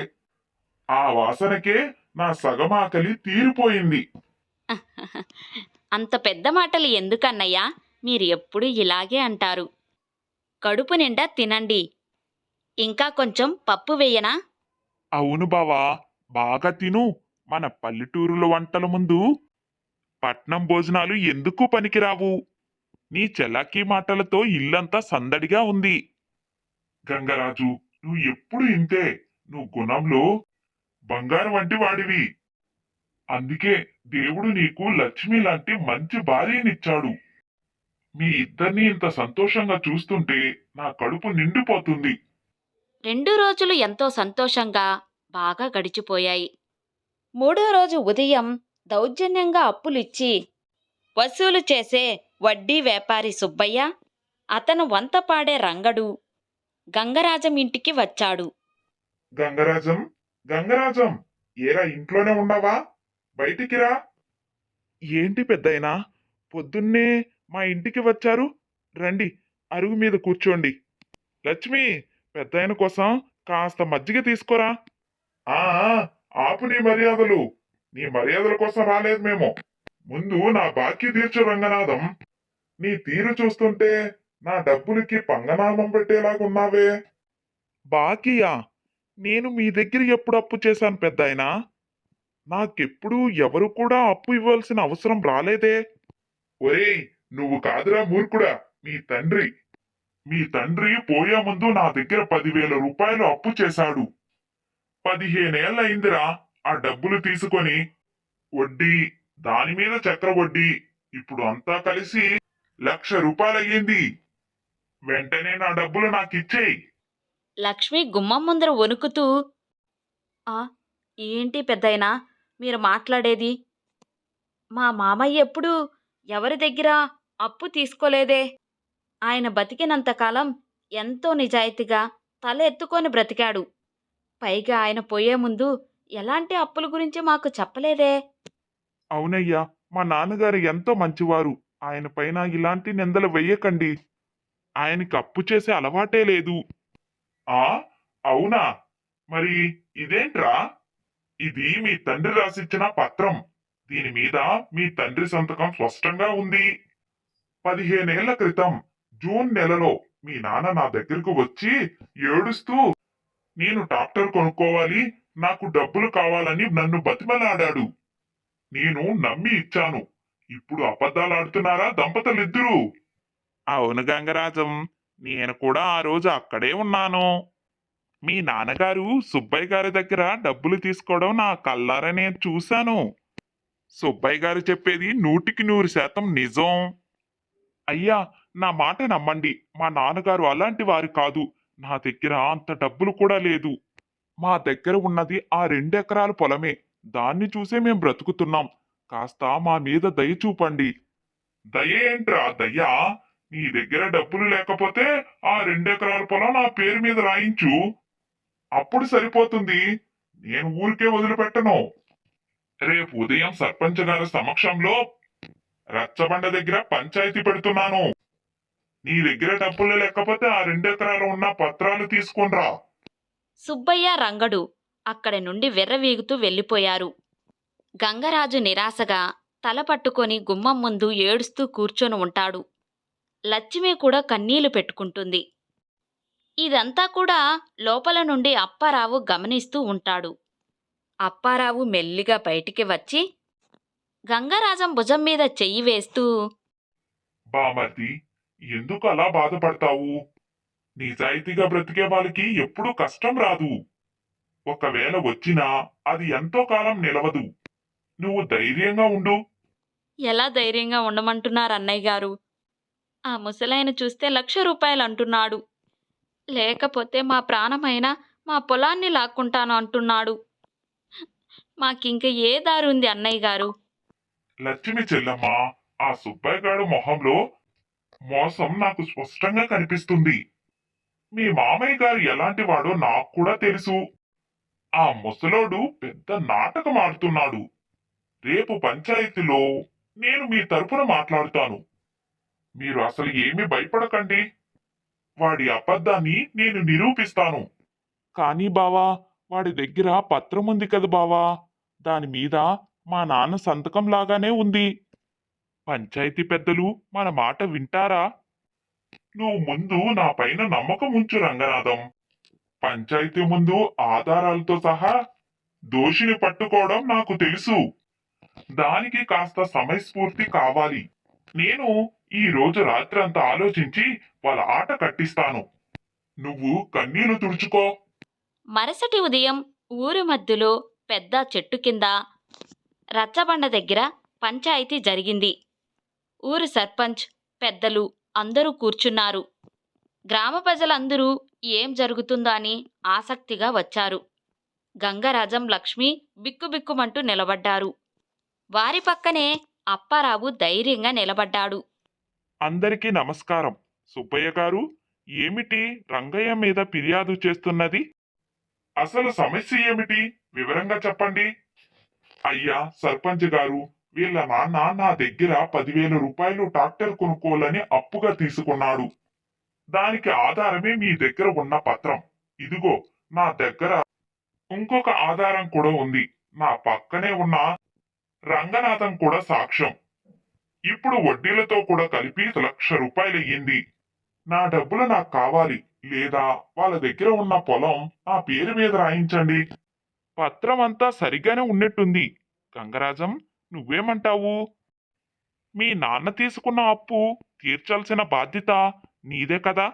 ఆ వాసనకే నా సగం ఆకలి తీరిపోయింది. అంత పెద్ద మాటలు ఎందుకన్నయ్యా? మీరు ఎప్పుడు ఇలాగే అంటారు. కడుపు నిండా తినండి. ఇంకా కొంచెం పప్పు వేయనా? అవును బావా, బాగా తిను. మన పల్లెటూరుల వంటల ముందు పట్నం భోజనాలు ఎందుకు పనికిరావు. నీ చెలాకీ మాటలతో ఇల్లంతా సందడిగా ఉంది. గంగరాజు, నువ్వు ఎప్పుడు ఇంతే. నువ్వు గుణంలో బంగారం వంటి వాడివి. అందుకే దేవుడు నీకు లక్ష్మి లాంటి మంచి భార్యనిచ్చాడు. మీ ఇద్దరిని ఇంత సంతోషంగా చూస్తుంటే నా కడుపు నిండిపోతుంది. 2 రోజులు ఎంతో సంతోషంగా బాగా గడిచిపోయాయి. 3వ రోజు ఉదయం దౌర్జన్యంగా అప్పులిచ్చి వసూలు చేసే వడ్డీ వ్యాపారి సుబ్బయ్య, అతను వంతపాడే రంగడు గంగరాజం ఇంటికి వచ్చాడు. గంగరాజం, గంగరాజం, ఏరా ఇంట్లోనే ఉన్నావా? బయటికి రా. ఏంటి పెద్దయినా, పొద్దున్నే మా ఇంటికి వచ్చారు? రండి, అరుగు మీద కూర్చోండి. లక్ష్మి, పెద్దయిన కోసం కాస్త మజ్జిగ తీసుకోరా. ఆ ఆపు నీ మర్యాదలు. నీ మర్యాదల కోసం రాలేదు మేము. ముందు నా బాకీ తీర్చు రంగనాథం. నీ తీరు చూస్తుంటే నా డబ్బులకి పంగనామం పెట్టేలాగున్నావే. బాకీయా? నేను మీ దగ్గర ఎప్పుడు అప్పు చేశాను పెద్దాయనా? నాకెప్పుడు ఎవరు కూడా అప్పు ఇవ్వాల్సిన అవసరం రాలేదే. ఒరేయ్, నువ్వు కాదురా మూర్ఖుడా, మీ తండ్రి. మీ తండ్రి పోయే ముందు నా దగ్గర 10,000 రూపాయలు అప్పు చేశాడు. 15 ఏళ్ళయిందిరా ఆ డబ్బులు తీసుకొని. వడ్డీ, దాని మీద చక్ర వడ్డీ, ఇప్పుడు అంతా కలిసి 1,00,000 రూపాయలయ్యింది. వెంటనే నా డబ్బులు నాకిచ్చేయి. లక్ష్మి గుమ్మం ముందర వణుకుతూ, ఏంటి పెద్దయినా మీరు మాట్లాడేది? మా మామయ్య ఎప్పుడూ ఎవరి దగ్గర అప్పు తీసుకోలేదే. ఆయన బతికినంతకాలం ఎంతో నిజాయితీగా తల ఎత్తుకొని బ్రతికాడు. పైగా ఆయన పోయే ముందు ఎలాంటి అప్పుల గురించి మాకు చెప్పలేదే. అవునయ్యా, మా నాన్నగారు ఎంతో మంచివారు. ఆయన పైన ఇలాంటి నిందలు వెయ్యకండి. ఆయనకి అప్పు చేసే అలవాటే లేదు. ఆ అవునా? మరి ఇదేంట్రా? ఇది మీ తండ్రి రాసిచ్చిన పత్రం. దీని మీద మీ తండ్రి సంతకం స్పష్టంగా ఉంది. 15 ఏళ్ల క్రితం జూన్ నెలలో మీ నాన్న నా దగ్గరకు వచ్చి ఏడుస్తూ నేను ట్రాక్టర్ కొనుక్కోవాలి, నాకు డబ్బులు కావాలని నన్ను బతిమలాడాడు. నేను నమ్మి ఇచ్చాను. ఇప్పుడు అబద్ధాలాడుతున్నారా దంపతులిద్దరూ? అవును గంగరాజం, నేను కూడా ఆ రోజు అక్కడే ఉన్నాను. మీ నాన్నగారు సుబ్బయ్య గారి దగ్గర డబ్బులు తీసుకోవడం నా కళ్ళారా నేను చూశాను. సుబ్బయ్య గారు చెప్పేది 100% నిజం. అయ్యా, నా మాట నమ్మండి, మా నాన్నగారు అలాంటి వారు కాదు. నా దగ్గర అంత డబ్బులు కూడా లేదు. మా దగ్గర ఉన్నది ఆ 2 ఎకరాల పొలమే. దాన్ని చూసే మేం బ్రతుకుతున్నాం. కాస్త మా మీద దయ చూపండి. దయేంట్రా దయ్యా? నీ దగ్గర డబ్బులు లేకపోతే ఆ 2 ఎకరాల పొలం నా పేరు మీద రాయించు. అప్పుడు సరిపోతుంది. నేను ఊరికే వదిలిపెట్టను. రేపు ఉదయం సర్పంచ్ గారి సమక్షంలో రచ్చబండ దగ్గర పంచాయతీ పెడుతున్నాను. నీ దగ్గర డబ్బులు లేకపోతే ఆ 2 ఎకరాలు ఉన్న పత్రాలు తీసుకొనిరా. సుబ్బయ్య రంగడు అక్కడి నుండి వెర్రవీగుతూ వెళ్ళిపోయారు. గంగరాజు నిరాశగా తల పట్టుకొని గుమ్మం ముందు ఏడుస్తూ కూర్చొని ఉంటాడు. లక్ష్మి కూడా కన్నీళ్లు పెట్టుకుంటుంది. ఇదంతా కూడా లోపల నుండి అప్పారావు గమనిస్తూ ఉంటాడు. అప్పారావు మెల్లిగా బయటికి వచ్చి గంగరాజం భుజం మీద చెయ్యి వేస్తూ, బామర్ది, ఎందుకు అలా బాధపడతావు? నిజాయితీగా బ్రతికే వాళ్ళకి ఎప్పుడూ కష్టం రాదు. ఒకవేళ వచ్చినా అది ఎంతో కాలం నిలవదు. నువ్వు ధైర్యంగా ఉండు. ఎలా ధైర్యంగా ఉండమంటున్నారు అన్నయ్య గారు? ఆ ముసలాయన చూస్తే 1,00,000 రూపాయలు అంటున్నాడు. లేకపోతే మా ప్రాణమైనా మా పొలాన్ని లాక్కుంటాను అంటున్నాడు. మాకింక ఏ దారుంది అన్నయ్య గారు? లక్ష్మి చెల్లమ్మ, ఆ సుబ్బయ్యగాడు మొహంలో మోసం నాకు స్పష్టంగా కనిపిస్తుంది. మీ మామయ్య గారు ఎలాంటి వాడో నాకు కూడా తెలుసు. ఆ ముసలోడు పెద్ద నాటకం ఆడుతున్నాడు. రేపు పంచాయతీలో నేను మీ తరపున మాట్లాడుతాను. మీరు అసలు ఏమీ భయపడకండి. వాడి అబద్ధాన్ని నేను నిరూపిస్తాను. కానీ బావా, వాడి దగ్గర పత్రం ఉంది కదా బావా, దాని మీద మా నాన్న సంతకం లాగానే ఉంది. పంచాయతీ పెద్దలు మన మాట వింటారా? నువ్వు ముందు నా పైన నమ్మకం ఉంచు రంగనాథం. పంచాయతీ ముందు ఆధారాలతో సహా దోషిని పట్టుకోవడం నాకు తెలుసు. దానికి కాస్త సమయస్ఫూర్తి కావాలి. నేను ఈ రోజు రాత్రంతా ఆలోచించి వాళ్ళ ఆట కట్టిస్తాను. నువ్వు కన్నీళ్లు తుడుచుకో. మరుసటి ఉదయం ఊరి మధ్యలో పెద్ద చెట్టు కింద రచ్చబండ దగ్గర పంచాయతీ జరిగింది. ఊరు సర్పంచ్, పెద్దలు అందరూ కూర్చున్నారు. గ్రామ ప్రజలందరూ ఏం జరుగుతుందో అని ఆసక్తిగా వచ్చారు. గంగరాజం, లక్ష్మి బిక్కుబిక్కుమంటూ నిలబడ్డారు. వారి పక్కనే అప్పారావు ధైర్యంగా నిలబడ్డాడు. అందరికీ నమస్కారం. సుబ్బయ్య గారు, ఏమిటి రంగయ్య మీద ఫిర్యాదు చేస్తున్నది? అసలు సమస్య ఏమిటి? వివరంగా చెప్పండి. అయ్యా సర్పంచ్ గారు, వీళ్ళ నాన్న నా దగ్గర 10,000 రూపాయలు ట్రాక్టర్ కొనుక్కోవాలని అప్పుగా తీసుకున్నాడు. దానికి ఆధారమే మీ దగ్గర ఉన్న పత్రం. ఇదిగో నా దగ్గర ఇంకొక ఆధారం కూడా ఉంది. నా పక్కనే ఉన్న రంగనాథం కూడా సాక్ష్యం. ఇప్పుడు వడ్డీలతో కూడా కలిపి 1,00,000 రూపాయలు అయ్యింది. నా డబ్బులు నాకు కావాలి, లేదా వాళ్ళ దగ్గర ఉన్న పొలం నా పేరు మీద రాయించండి. పత్రం అంతా సరిగానే ఉన్నట్టుంది. గంగరాజం, నువ్వేమంటావు? మీ నాన్న తీసుకున్న అప్పు తీర్చాల్సిన బాధ్యత నీదే కదా?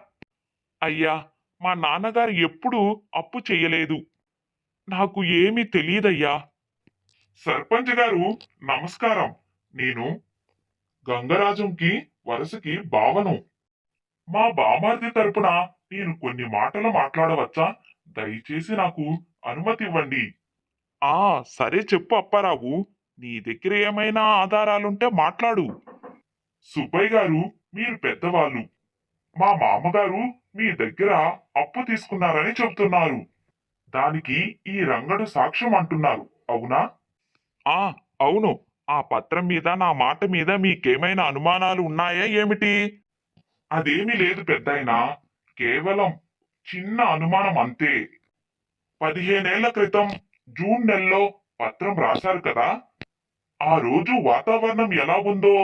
అయ్యా, మా నాన్నగారు ఎప్పుడూ అప్పు చెయ్యలేదు. నాకు ఏమీ తెలియదయ్యా. సర్పంచ్ గారు నమస్కారం. నేను గంగరాజంకి వరుసకి బావను. మా బామార్ది తరపున నేను కొన్ని మాటలు మాట్లాడవచ్చా? దయచేసి నాకు అనుమతి ఇవ్వండి. ఆ, సరే చెప్పు అప్పారావు. నీ దగ్గర ఏమైనా ఆధారాలుంటే మాట్లాడు. సుబ్బయ్య గారు, మీరు పెద్దవాళ్ళు. మా మామగారు మీ దగ్గర అప్పు తీసుకున్నారని చెబుతున్నారు. దానికి ఈ రంగడు సాక్ష్యం అంటున్నారు, అవునా? ఆ, అవును. ఆ పత్రం మీద నా మాట మీద మీకేమైనా అనుమానాలు ఉన్నాయా ఏమిటి? అదేమీ లేదు పెద్దాయనా, కేవలం చిన్న అనుమానం అంతే. 15 ఏళ్ల క్రితం జూన్ నెలలో పత్రం రాశారు కదా, ఆ రోజు వాతావరణం ఎలా ఉందో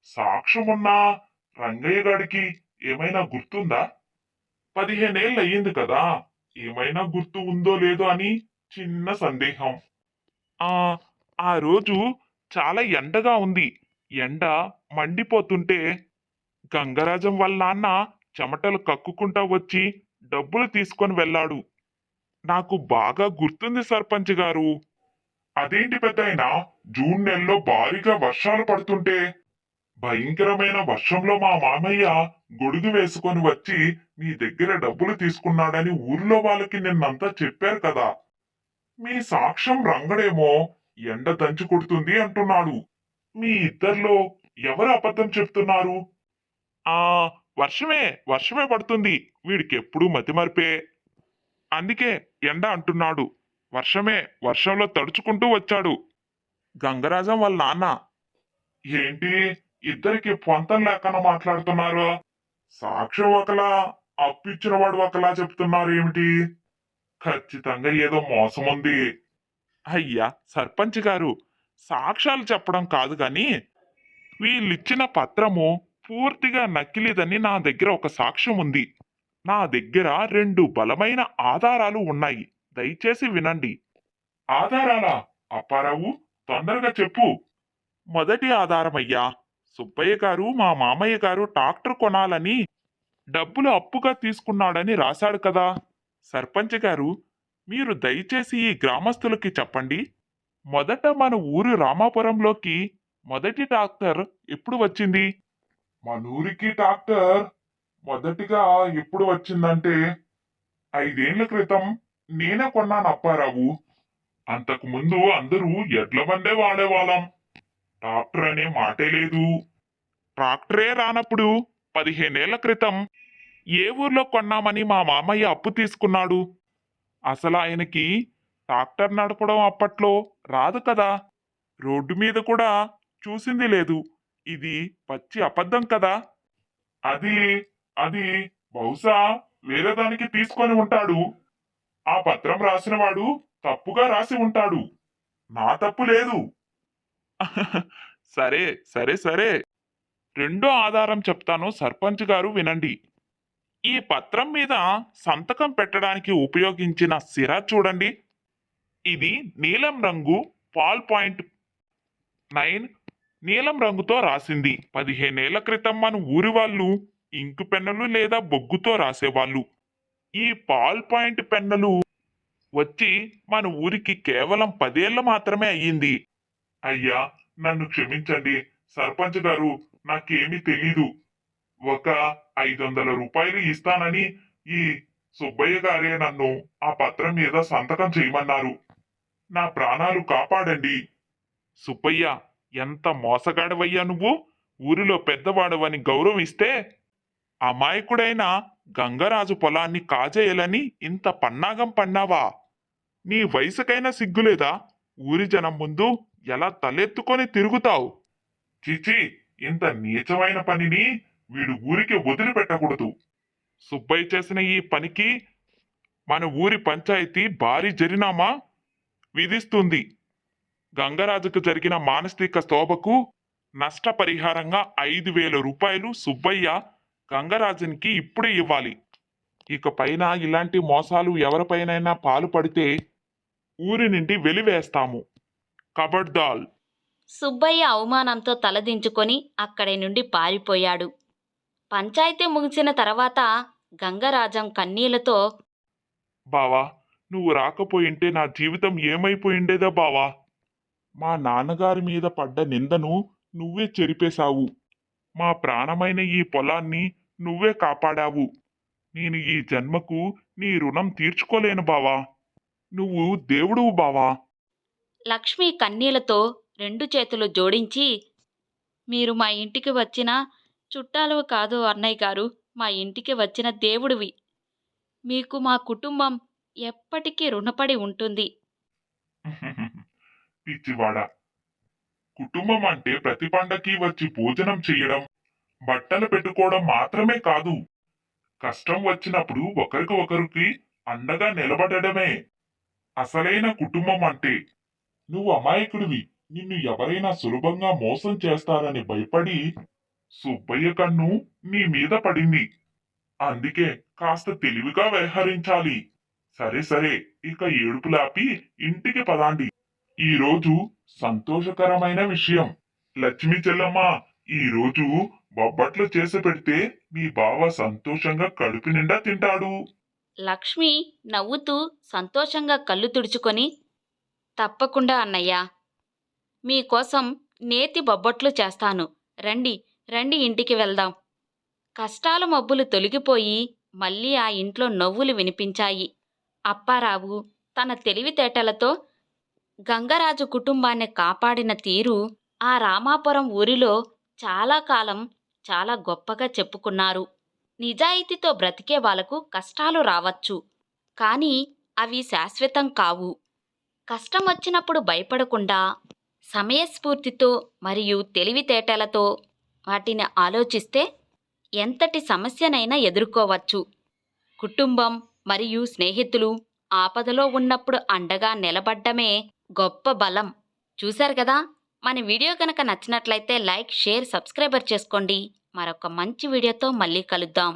సాక్ష్యమున్న రంగయ్య గారికి ఏమైనా గుర్తుందా? 15 ఏళ్ళు అయ్యింది కదా, ఏమైనా గుర్తు ఉందో లేదో అని చిన్న సందేహం. ఆ ఆ రోజు చాలా ఎండగా ఉంది. ఎండ మండిపోతుంటే గంగరాజం వాళ్ళ నాన్న చెమటలు కక్కుకుంటా వచ్చి డబ్బులు తీసుకొని వెళ్ళాడు. నాకు బాగా గుర్తుంది సర్పంచ్ గారు. అదేంటి పెద్దాయనా, జూన్ నెలలో భారీగా వర్షాలు పడుతుంటే భయంకరమైన వర్షంలో మా మామయ్య గొడుగు వేసుకొని వచ్చి మీ దగ్గర డబ్బులు తీసుకున్నాడని ఊర్లో వాళ్ళకి నిన్నంతా చెప్పారు కదా. మీ సాక్ష్యం రంగడేమో ఎండ దంచి కొడుతుంది అంటున్నాడు. మీ ఇద్దర్లో ఎవరు అబద్ధం చెప్తున్నారు? ఆ వర్షమే వర్షమే పడుతుంది. వీడికెప్పుడు మతిమరిపే. అందుకే ఎండ అంటున్నాడు. వర్షమే వర్షంలో తడుచుకుంటూ వచ్చాడు గంగరాజం వాళ్ళ నాన్న. ఏంటి, ఇద్దరికి పొంతం లేకుండా మాట్లాడుతున్నారు? సాక్ష్యం ఒకలా, అప్పిచ్చిన వాడు ఒకలా చెప్తున్నారు ఏమిటి? ఖచ్చితంగా ఏదో మోసం ఉంది. అయ్యా సర్పంచ్ గారు, సాక్ష్యాలు చెప్పడం కాదు గాని వీళ్ళిచ్చిన పత్రము పూర్తిగా నకిలీదని నా దగ్గర ఒక సాక్ష్యం ఉంది. నా దగ్గర 2 బలమైన ఆధారాలు ఉన్నాయి. దయచేసి వినండి. ఆధారాలా? అప్పారావు, తొందరగా చెప్పు. మొదటి ఆధారమయ్యా, సుబ్బయ్య గారు మా మామయ్య గారు ట్రాక్టర్ కొనాలని డబ్బులు అప్పుగా తీసుకున్నాడని రాశాడు కదా. సర్పంచ్ గారు, మీరు దయచేసి ఈ గ్రామస్తులకి చెప్పండి. మొదట మన ఊరు రామాపురంలోకి మొదటి ట్రాక్టర్ ఎప్పుడు వచ్చింది? మనూరికి ట్రాక్టర్ మొదటిగా ఎప్పుడు వచ్చిందంటే 5 ఏళ్ల క్రితం నేనే కొన్నాను అప్పారావు. అంతకు ముందు అందరూ ఎడ్ల బండే వాడేవాళ్ళం. ట్రాక్టర్ అనే మాటే లేదు. ట్రాక్టరే రానప్పుడు 15 ఏళ్ల క్రితం ఏ ఊర్లో కొన్నామని మా మామయ్య అప్పు తీసుకున్నాడు? అసలు ఆయనకి ట్రాక్టర్ నడపడం అప్పట్లో రాదు కదా. రోడ్డు మీద కూడా చూసింది లేదు. ఇది పచ్చి అబద్ధం కదా. అది అది బహుశా వేరే దానికి తీసుకొని ఉంటాడు. ఆ పత్రం రాసిన వాడు తప్పుగా రాసి ఉంటాడు. నా తప్పు లేదు. సరే సరే సరే, రెండో ఆధారం చెప్తాను సర్పంచ్ గారు వినండి. ఈ పత్రం మీద సంతకం పెట్టడానికి ఉపయోగించిన సిర చూడండి. ఇది నీలం రంగు పాల్ పాయింట్ 9 నీలం రంగుతో రాసింది. 15 ఏళ్ల క్రితం మన ఊరి వాళ్ళు ఇంకు పెన్నులు లేదా బొగ్గుతో రాసేవాళ్ళు. ఈ పాల్ పాయింట్ పెన్నులు వచ్చి మన ఊరికి కేవలం 10 ఏళ్ళు మాత్రమే అయ్యింది. అయ్యా, నన్ను క్షమించండి సర్పంచ్ గారు, నాకేమీ తెలీదు. ఒక 500 రూపాయలు ఇస్తానని ఈ సుబ్బయ్య గారే నన్ను ఆ పత్రం మీద సంతకం చేయమన్నారు. నా ప్రాణాలు కాపాడండి. సుబ్బయ్య, ఎంత మోసగాడవయ్యా నువ్వు. ఊరిలో పెద్దవాడవని గౌరవిస్తే అమాయకుడైన గంగరాజు పొలాన్ని కాజేయాలని ఇంత పన్నాగం పన్నావా? నీ వయసుకైనా సిగ్గులేదా? ఊరి జనం ముందు ఎలా తలెత్తుకొని తిరుగుతావు? చిచి, ఇంత నీచమైన పనిని వీడు ఊరికి వదిలిపెట్టకూడదు. సుబ్బయ్య చేసిన ఈ పనికి మన ఊరి పంచాయతీ భారీ జరినామా విధిస్తుంది. గంగరాజుకు జరిగిన మానసిక స్తోభకు నష్టపరిహారంగా 5,000 రూపాయలు సుబ్బయ్య గంగరాజునికి ఇప్పుడే ఇవ్వాలి. ఇక పైన ఇలాంటి మోసాలు ఎవరిపైనైనా పాల్పడితే ఊరి నుండి వెలివేస్తాము. కబడ్దాల్. సుబ్బయ్య అవమానంతో తలదించుకొని అక్కడి నుండి పారిపోయాడు. పంచాయతీ ముగిసిన తర్వాత గంగరాజం కన్నీళ్లతో, బావా, నువ్వు రాకపోయింటే నా జీవితం ఏమైపోయిండేదా బావా. మా నాన్నగారి మీద పడ్డ నిందను నువ్వే చెరిపేశావు. మా ప్రాణమైన ఈ పొలాన్ని నువ్వే కాపాడావు. నేను ఈ జన్మకు నీ రుణం తీర్చుకోలేను బావా. నువ్వు దేవుడువు బావా. లక్ష్మి కన్నీళ్లతో 2 చేతులు జోడించి, మీరు మా ఇంటికి వచ్చిన చుట్టాలు కాదు అన్నయ్య గారు, మా ఇంటికి వచ్చిన దేవుడివి. మీకు మా కుటుంబం ఎప్పటికీ రుణపడి ఉంటుంది. పిచ్చివాడా, కుటుంబం అంటే ప్రతి పండకి వచ్చి భోజనం చేయడం, బట్టలు పెట్టుకోవడం మాత్రమే కాదు. కష్టం వచ్చినప్పుడు ఒకరికి ఒకరికి అండగా నిలబడడమే. అసలైన కుటుంబం అంటే. నువ్వు అమాయకుడివి. నిన్ను ఎవరైనా సులభంగా మోసం చేస్తారని భయపడి సుబ్బయ్య కన్ను నీ మీద పడింది. అందుకే కాస్త తెలివిగా వ్యవహరించాలి. సరే సరే, ఇక ఏడుపులాపి ఇంటికి పదాండి. ఈరోజు సంతోషకరమైన విషయం. లక్ష్మీ చెల్లమ్మ, ఈరోజు బొబ్బట్లు చేసి పెడితే మీ బావ సంతోషంగా కడుపు నిండా తింటాడు. లక్ష్మి నవ్వుతూ సంతోషంగా కళ్ళు తుడుచుకొని, తప్పకుండా అన్నయ్య, మీకోసం నేతి బొబ్బట్లు చేస్తాను. రండి రండి, ఇంటికి వెళ్దాం. కష్టాల మబ్బులు తొలగిపోయి మళ్ళీ ఆ ఇంట్లో నవ్వులు వినిపించాయి. అప్పారావు తన తెలివితేటలతో గంగరాజు కుటుంబాన్ని కాపాడిన తీరు ఆ రామాపురం ఊరిలో చాలా కాలం చాలా గొప్పగా చెప్పుకున్నారు. నిజాయితీతో బ్రతికే వాళ్లకు కష్టాలు రావచ్చు, కానీ అవి శాశ్వతం కావు. కష్టం వచ్చినప్పుడు భయపడకుండా సమయస్ఫూర్తితో మరియు తెలివితేటలతో వాటిని ఆలోచిస్తే ఎంతటి సమస్యనైనా ఎదుర్కోవచ్చు. కుటుంబం మరియు స్నేహితులు ఆపదలో ఉన్నప్పుడు అండగా నిలబడ్డమే గొప్ప బలం. చూశారు కదా, మన వీడియో కనుక నచ్చినట్లయితే లైక్, షేర్, సబ్స్క్రైబర్ చేసుకోండి. మరొక మంచి వీడియోతో మళ్ళీ కలుద్దాం.